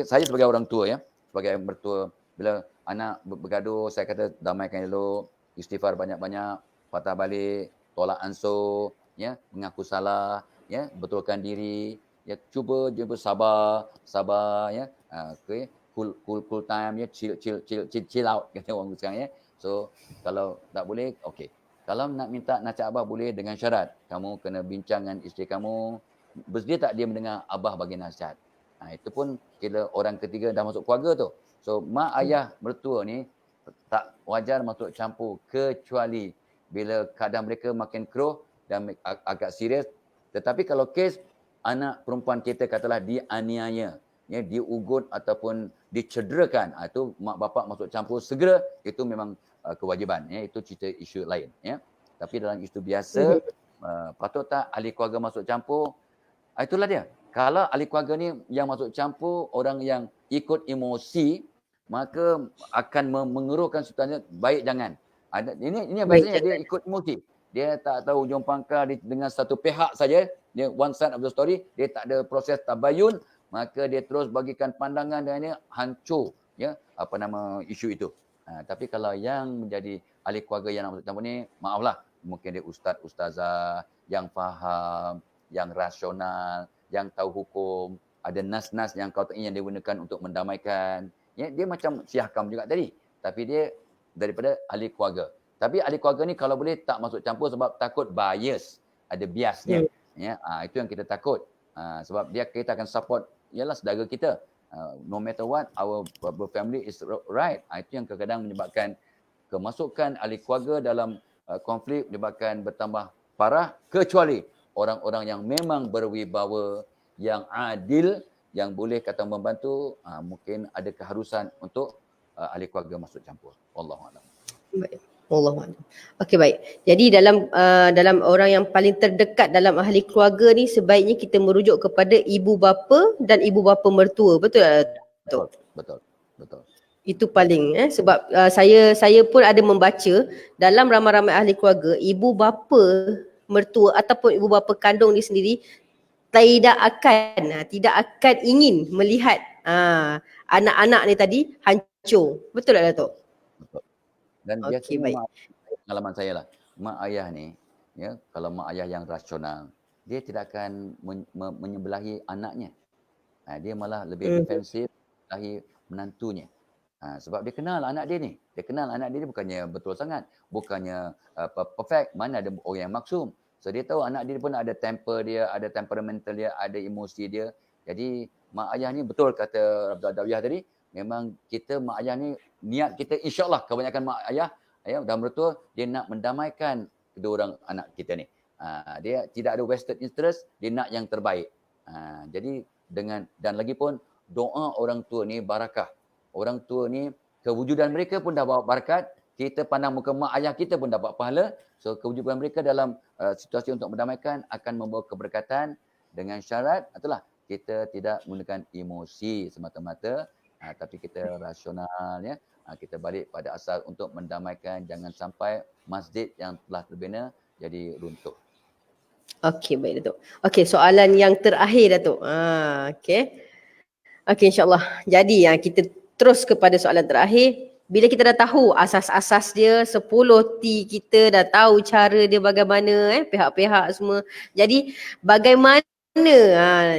S2: Saya sebagai orang tua, ya, sebagai mertua, bila anak bergaduh, saya kata damaikan elok, istighfar banyak-banyak, patah balik, tolak ansur, ya, mengaku salah, ya, betulkan diri, ya, cuba sabar, ya, okay, cool time, ya, chill out, kata orang sekarang, ya. So, kalau tak boleh, okey. Kalau nak minta nasihat abah boleh, dengan syarat kamu kena bincang dengan isteri kamu, bersedia tak dia mendengar abah bagi nasihat. Itu pun kira orang ketiga dah masuk keluarga tu. So mak ayah mertua ni tak wajar masuk campur, kecuali bila keadaan mereka makin keruh dan agak serius. Tetapi kalau kes anak perempuan kita katalah dianiaya, ya, diugut ataupun dicederakan, itu mak bapak masuk campur segera, itu memang kewajiban, ya, itu cerita isu lain, ya. Tapi dalam isu biasa, patut tak ahli keluarga masuk campur? Itulah dia. Kalau ahli keluarga ni yang masuk campur orang yang ikut emosi, maka akan mengeruhkan situasi. Baik jangan. Ini biasanya dia ikut emosi. Dia tak tahu ujung pangkal dengan satu pihak saja, dia one side of the story, dia tak ada proses tabayun, maka dia terus bagikan pandangan dan dia hancur, ya, isu itu. Tapi kalau yang menjadi ahli keluarga yang nak masuk campur ni, maaflah, mungkin dia ustaz, ustazah yang faham, yang rasional, yang tahu hukum, ada nas-nas yang yang dia gunakan untuk mendamaikan. Ya, dia macam si hakam juga tadi, tapi dia daripada ahli keluarga. Tapi ahli keluarga ni kalau boleh tak masuk campur sebab takut bias, ada biasnya. Ya, itu yang kita takut. Sebab kita akan support, ialah saudara kita. No matter what, our family is right. Itu yang kadang-kadang menyebabkan kemasukan ahli keluarga dalam konflik menyebabkan bertambah parah, kecuali orang-orang yang memang berwibawa, yang adil, yang boleh kata membantu, mungkin ada keharusan untuk ahli keluarga masuk campur. Wallahualam.
S1: Baik. Wallahualam. Okey, baik. Jadi dalam orang yang paling terdekat dalam ahli keluarga ni sebaiknya kita merujuk kepada ibu bapa dan ibu bapa mertua. Betul tak, Datuk?
S2: Betul.
S1: Itu paling sebab saya pun ada membaca dalam ramai-ramai ahli keluarga, ibu bapa mertua ataupun ibu bapa kandung ni sendiri tidak akan ingin melihat anak-anak ni tadi hancur. Betul tak, Datuk?
S2: Betul. Dan
S1: Okey,
S2: biasanya
S1: baik.
S2: pengalaman saya lah, mak ayah ni, ya, kalau mak ayah yang rasional, dia tidak akan menyebelahi anaknya. Dia malah lebih defensif menyebelahi menantunya. Sebab dia kenal anak dia ni. Dia kenal anak dia ni bukannya betul sangat, bukannya perfect, mana ada orang yang maksum. So dia tahu anak dia pun ada temper dia, ada temperamental dia, ada emosi dia. Jadi mak ayah ni betul kata Abdul Adawiyah tadi, memang kita mak ayah ni, niat kita insya-Allah kebanyakan mak ayah dan mertua dia nak mendamaikan kedua orang anak kita ni. Dia tidak ada vested interest, dia nak yang terbaik. Jadi dan lagi pun doa orang tua ni barakah. Orang tua ni kewujudan mereka pun dah bawa barakat, kita pandang muka mak ayah kita pun dapat pahala. So kewujudan mereka dalam situasi untuk mendamaikan akan membawa keberkatan dengan syarat itulah kita tidak menggunakan emosi semata-mata, tapi kita rasional ya. Kita balik pada asal untuk mendamaikan, jangan sampai masjid yang telah terbina jadi runtuh.
S1: Okey, baik, Datuk. Okey, soalan yang terakhir, Datuk. Okey. Okey, insya-Allah. Jadi kita terus kepada soalan terakhir. Bila kita dah tahu asas-asas dia, 10T kita dah tahu cara dia bagaimana, pihak-pihak semua. Jadi bagaimana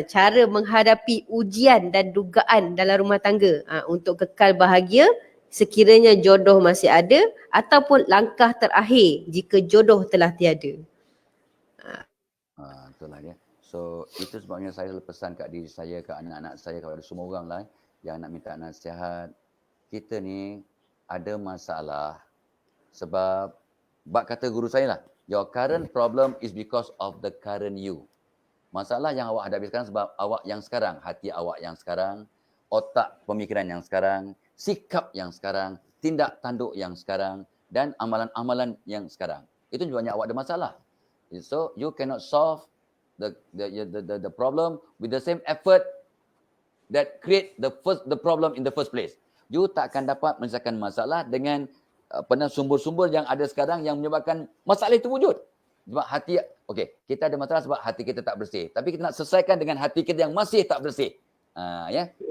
S1: cara menghadapi ujian dan dugaan dalam rumah tangga untuk kekal bahagia sekiranya jodoh masih ada ataupun langkah terakhir jika jodoh telah tiada.
S2: Itulah dia. So itu sebabnya saya selalu pesan kat diri saya, kat anak-anak saya, kepada semua orang lah yang nak minta nasihat. Kita ni ada masalah sebab kata guru saya lah, your current problem is because of the current you. Masalah yang awak hadapi sekarang sebab awak yang sekarang, hati awak yang sekarang, otak pemikiran yang sekarang, sikap yang sekarang, tindak tanduk yang sekarang dan amalan-amalan yang sekarang. Itu sebabnya awak ada masalah. So you cannot solve the problem with the same effort that create the problem in the first place. You tak akan dapat menyelesaikan masalah dengan sumber-sumber yang ada sekarang yang menyebabkan masalah itu wujud. Sebab hati, kita ada masalah sebab hati kita tak bersih. Tapi kita nak selesaikan dengan hati kita yang masih tak bersih.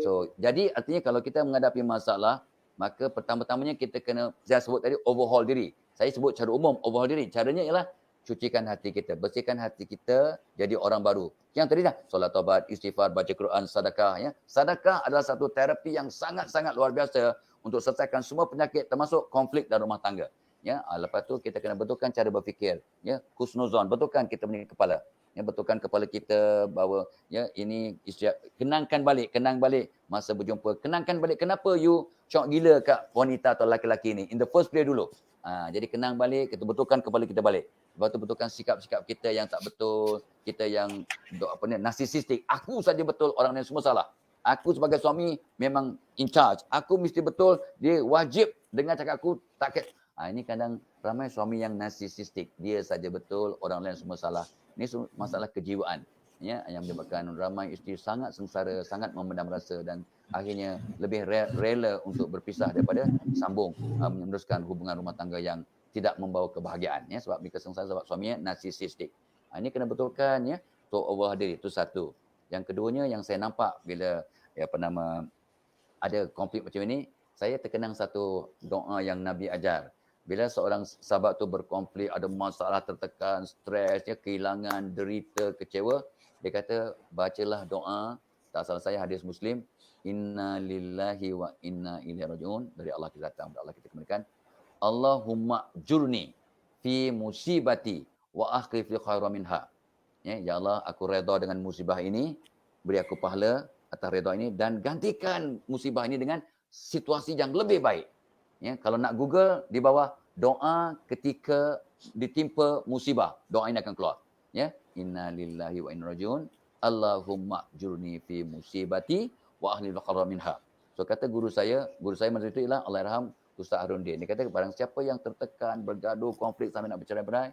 S2: So jadi artinya kalau kita menghadapi masalah, maka pertama-tamanya kita kena, saya sebut tadi, overhaul diri. Saya sebut cara umum overhaul diri. Caranya ialah cucikan hati kita, bersihkan hati kita jadi orang baru. Yang tadi dah, solat taubat, istighfar, baca Quran, sedekah. Sedekah adalah satu terapi yang sangat-sangat luar biasa untuk selesaikan semua penyakit termasuk konflik dalam rumah tangga. Lepas tu kita kena betulkan cara berfikir. Husnuzon, betulkan kita punya kepala. Betulkan kepala kita bahawa ini kenang balik masa berjumpa. Kenangkan balik kenapa you syok gila kat wanita atau lelaki-lelaki ni in the first place dulu. Jadi kenang balik, kita betulkan kepala kita balik. Lepas tu betulkan sikap-sikap kita yang tak betul, kita yang narsisistik. Aku saja betul, orang lain semua salah. Aku sebagai suami memang in charge. Aku mesti betul, dia wajib dengar cakap aku. Ini kadang ramai suami yang narsisistik. Dia saja betul, orang lain semua salah. Ini masalah kejiwaan. Yang menyebabkan ramai isteri sangat sengsara, sangat memendam rasa dan akhirnya lebih rela untuk berpisah daripada sambung meneruskan hubungan rumah tangga yang tidak membawa kebahagiaan sebab mereka sengsara sebab suaminya narsisistik. Ini kena betulkan untuk overhaul diri, itu satu. Yang keduanya yang saya nampak bila ada konflik macam ini, saya terkenang satu doa yang Nabi ajar. Bila seorang sahabat tu berkonflik, ada masalah, tertekan, stres, kehilangan, derita, kecewa, dia kata bacalah doa, tak salah saya hadis Muslim, inna lillahi wa inna ilaihi rajiun, dari Allah kita datang, dari Allah kita kembalikan. Allahumma jurni fi musibati wa akhlif li khairan minha. Ya Allah, aku redha dengan musibah ini, beri aku pahala atas redha ini dan gantikan musibah ini dengan situasi yang lebih baik. Ya, kalau nak Google di bawah doa ketika ditimpa musibah, doa ini akan keluar. Ya, inna lillahi wa inna rajiun. Allahumma jurni fi musibati wa ahli al minha. So kata guru saya masa itu ialah Allahyarham Ustaz Harun Din. Dia kata barang siapa yang tertekan, bergaduh, konflik sampai nak bercerai-berai,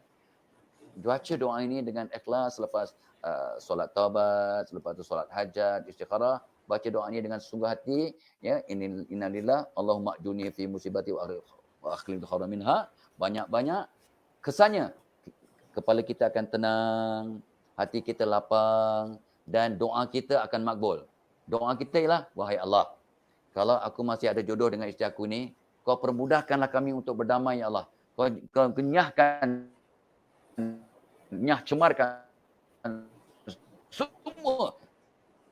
S2: baca doa ini dengan ikhlas selepas solat taubat, selepas tu solat hajat, istikharah, baca doa ini dengan sungguh hati, ya, innalillah Allahumma jurni fi musibati wa akhlil khairan minha, banyak-banyak, kesannya kepala kita akan tenang, hati kita lapang dan doa kita akan makbul. Doa kita ialah, wahai Allah, kalau aku masih ada jodoh dengan isteri aku ni, kau permudahkanlah kami untuk berdamai, ya Allah. Kau kenyahkan, cemarkan semua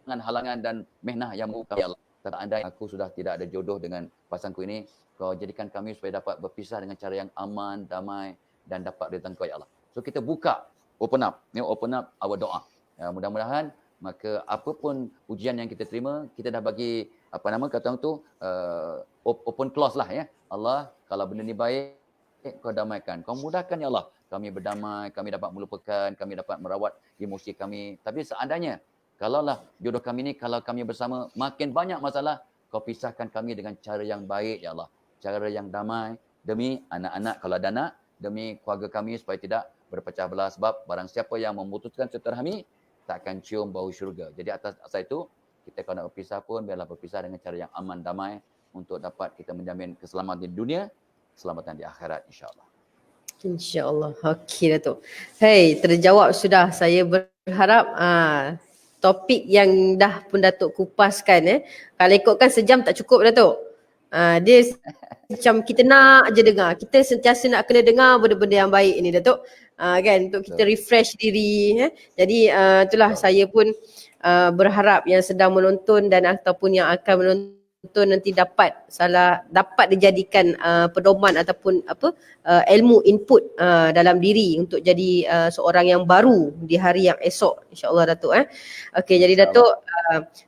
S2: dengan halangan dan mehnah yang muka, ya Allah. Tak andai aku sudah tidak ada jodoh dengan pasanganku ini, kau jadikan kami supaya dapat berpisah dengan cara yang aman, damai dan dapat redha Kau, ya Allah. So kita buka, open up our doa. Ya, mudah-mudahan maka apapun ujian yang kita terima, kita dah bagi kata orang tu open close lah, ya. Allah, kalau benda ni baik, kau damaikan. Kau mudahkan, ya Allah. Kami berdamai, kami dapat melupakan, kami dapat merawat emosi kami. Tapi seandainya, kalaulah jodoh kami ni, kalau kami bersama makin banyak masalah, kau pisahkan kami dengan cara yang baik, ya Allah. Cara yang damai, demi anak-anak kalau ada anak, demi keluarga kami supaya tidak berpecah belah. Sebab barang siapa yang memutuskan silaturahmi, tak akan cium bau syurga. Jadi atas asas itu, kita kalau nak berpisah pun, biarlah berpisah dengan cara yang aman, damai, untuk dapat kita menjamin keselamatan di dunia, keselamatan di akhirat, insyaAllah.
S1: InsyaAllah. Okey Datuk. Hey, terjawab sudah. Saya berharap topik yang dah pun Datuk kupaskan, kalau ikutkan sejam tak cukup Datuk. Dia macam kita nak je dengar. Kita sentiasa nak kena dengar benda-benda yang baik ni Datuk. Kan, untuk kita refresh diri. Jadi itulah saya pun berharap yang sedang menonton dan ataupun yang akan menonton nanti dapat dijadikan pedoman ataupun ilmu input dalam diri untuk jadi seorang yang baru di hari yang esok, insya-Allah Datuk. Okey, jadi Datuk,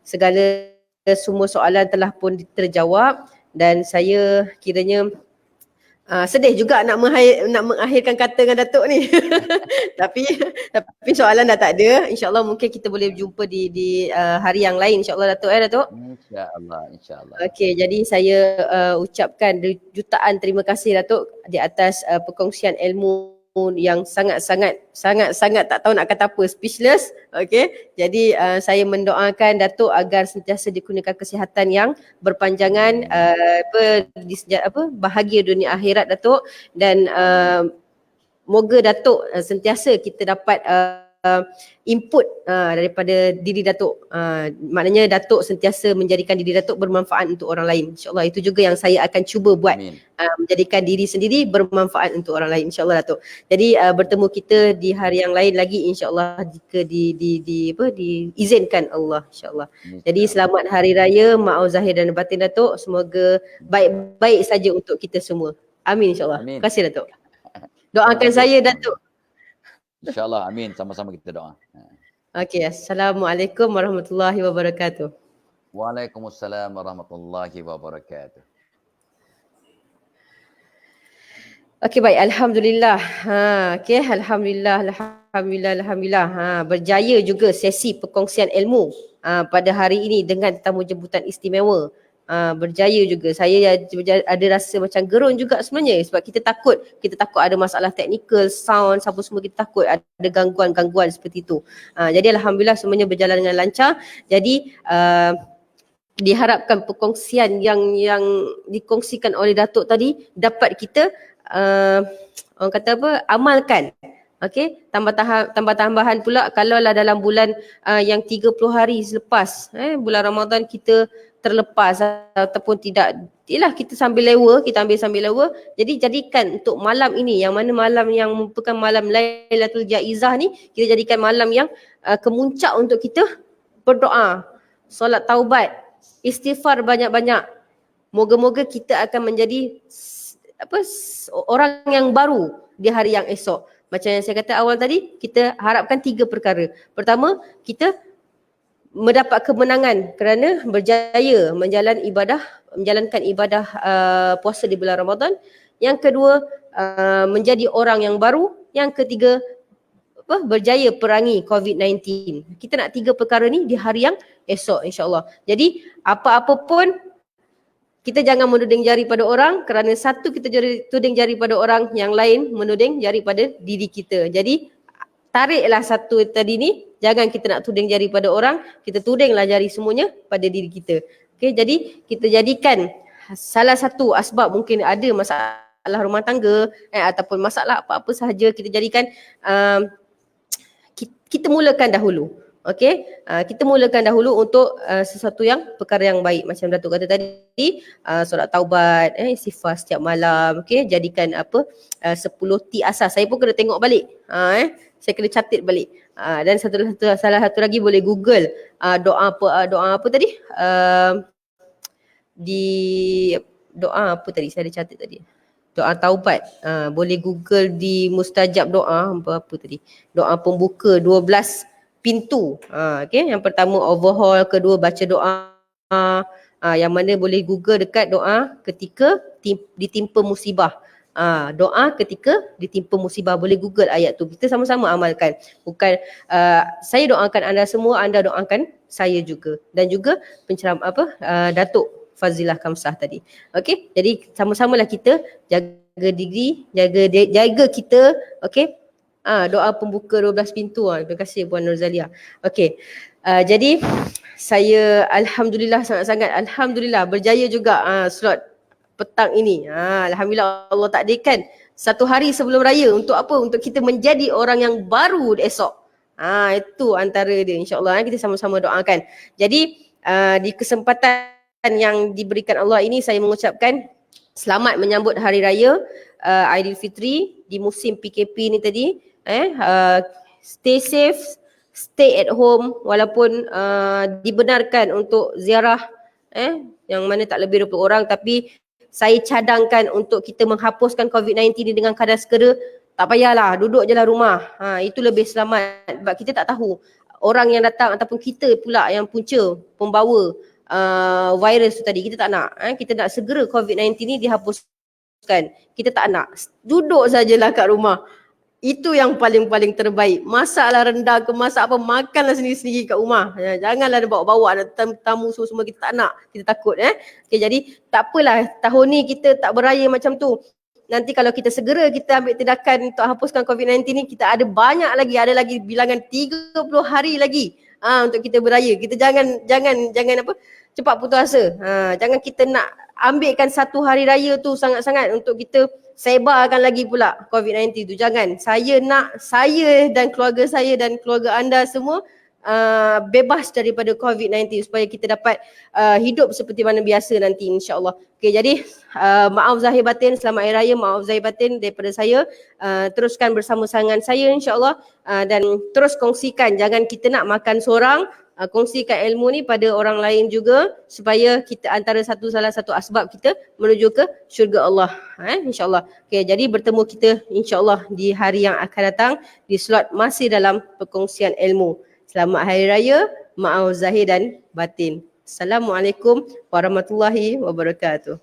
S1: segala semua soalan telah pun terjawab dan saya kiranya sedih juga nak mengakhirkan kata dengan Datuk ni. tapi soalan dah tak ada. InsyaAllah mungkin kita boleh jumpa di hari yang lain, insyaAllah Datuk, Datuk.
S2: InsyaAllah.
S1: Okey, jadi saya ucapkan jutaan terima kasih Datuk di atas perkongsian ilmu yang sangat-sangat tak tahu nak kata apa, speechless. Okey, jadi saya mendoakan Datuk agar sentiasa dikurniakan kesihatan yang berpanjangan, bahagia dunia akhirat Datuk, dan moga Datuk sentiasa kita dapat input daripada diri Datuk. Maknanya Datuk sentiasa menjadikan diri Datuk bermanfaat untuk orang lain. InsyaAllah itu juga yang saya akan cuba buat. Menjadikan diri sendiri bermanfaat untuk orang lain, insyaAllah Datuk. Jadi bertemu kita di hari yang lain lagi, insyaAllah, jika diizinkan Allah, insyaAllah. Jadi selamat Hari Raya Maaf Zahir dan Batin Datuk. Semoga baik-baik saja untuk kita semua. Amin, insyaAllah. Terima kasih Datuk. Doakan saya Datuk.
S2: InsyaAllah, amin. Sama-sama kita doa.
S1: Okey, Assalamualaikum warahmatullahi wabarakatuh.
S2: Waalaikumsalam warahmatullahi wabarakatuh.
S1: Okey, baik. Alhamdulillah. Okey, Alhamdulillah. Berjaya juga sesi perkongsian ilmu pada hari ini dengan tetamu jemputan istimewa. Berjaya juga. Saya ada rasa macam gerun juga sebenarnya, sebab kita takut ada masalah teknikal, sound, apa semua, kita takut ada gangguan seperti itu. Jadi alhamdulillah semuanya berjalan dengan lancar. Jadi diharapkan perkongsian yang dikongsikan oleh Datuk tadi dapat kita orang kata amalkan. Okey, tambahan pula kalaulah dalam bulan yang 30 hari selepas bulan Ramadan kita terlepas ataupun tidak, kita ambil sambil lewa. Jadi jadikan untuk malam ini, yang mana malam yang merupakan malam Lailatul Jaizah ni, kita jadikan malam yang kemuncak untuk kita berdoa, solat taubat, istighfar banyak-banyak. Moga-moga kita akan menjadi orang yang baru di hari yang esok. Macam yang saya kata awal tadi, kita harapkan 3 perkara. Pertama, kita mendapat kemenangan kerana berjaya menjalankan ibadah puasa di bulan Ramadan. Yang kedua, menjadi orang yang baru. Yang ketiga, berjaya perangi COVID-19. Kita nak 3 perkara ni di hari yang esok insya-Allah. Jadi apa-apa pun kita jangan menuding jari pada orang, kerana satu kita tuding jari pada orang, yang lain menuding jari pada diri kita. Jadi tariklah satu tadi ni, jangan kita nak tuding jari pada orang, kita tudinglah jari semuanya pada diri kita. Okey, jadi kita jadikan salah satu asbab, mungkin ada masalah rumah tangga ataupun masalah apa-apa sahaja, kita jadikan kita mulakan dahulu. Okey, kita mulakan dahulu untuk sesuatu yang perkara yang baik, macam Datuk kata tadi, solat taubat, istighfar setiap malam. Okey, jadikan 10 T asas. Saya pun kena tengok balik. Saya kena catat balik. Dan salah satu lagi boleh Google doa apa tadi? Di doa apa tadi? Saya ada catat tadi. Doa taubat. Boleh Google di mustajab doa apa tadi? Doa pembuka 12 pintu. Okay. Yang pertama overhaul, kedua baca doa. Yang mana boleh Google dekat doa ketika ditimpa musibah. Doa ketika ditimpa musibah, boleh Google ayat tu. Kita sama-sama amalkan. Bukan saya doakan anda semua, anda doakan saya juga. Dan juga penceramah Datuk Fazilah Kamsah tadi. Okey, jadi sama-samalah kita jaga diri, jaga kita, okey. Doa pembuka 12 pintu. Terima kasih Puan Nurzalia. Okey. Jadi saya alhamdulillah sangat-sangat alhamdulillah berjaya juga slot petang ini. Alhamdulillah Allah takdirkan satu hari sebelum raya. Untuk apa? Untuk kita menjadi orang yang baru esok. Itu antara dia, insya-Allah kita sama-sama doakan. Jadi di kesempatan yang diberikan Allah ini, saya mengucapkan selamat menyambut hari raya Aidilfitri di musim PKP ni tadi. Stay safe, stay at home, walaupun dibenarkan untuk ziarah yang mana tak lebih 20 orang, tapi saya cadangkan untuk kita menghapuskan COVID-19 ni dengan kadar segera. Tak payahlah, duduk je lah rumah. Itu lebih selamat, sebab kita tak tahu orang yang datang ataupun kita pula yang punca pembawa virus tu tadi. Kita tak nak. Kita nak segera COVID-19 ni dihapuskan. Kita tak nak. Duduk sajalah kat rumah. Itu yang paling-paling terbaik. Masaklah rendang ke masak apa, makanlah sendiri-sendiri kat rumah. Janganlah bawa-bawa tamu semua kita tak nak. Kita takut. Okay, jadi tak apalah, tahun ni kita tak beraya macam tu. Nanti kalau kita segera kita ambil tindakan untuk hapuskan COVID-19 ni, kita ada banyak lagi, ada lagi bilangan 30 hari lagi untuk kita beraya. Kita jangan cepat putus asa. Jangan kita nak ambilkan satu hari raya tu sangat-sangat untuk kita sebarkan lagi pula COVID-19 tu. Jangan. Saya nak saya dan keluarga saya dan keluarga anda semua bebas daripada COVID-19 supaya kita dapat hidup seperti mana biasa nanti, insya-Allah. Okey, jadi maaf zahir batin, selamat hari raya, maaf zahir batin daripada saya. Teruskan bersama-sama saya, insya-Allah, dan terus kongsikan. Jangan kita nak makan seorang, kongsikan ilmu ni pada orang lain juga, supaya kita antara salah satu asbab kita menuju ke syurga Allah, insya-Allah. Okey, jadi bertemu kita insya-Allah di hari yang akan datang di slot masih dalam perkongsian ilmu. Selamat Hari Raya, maaf zahir dan batin. Assalamualaikum warahmatullahi wabarakatuh.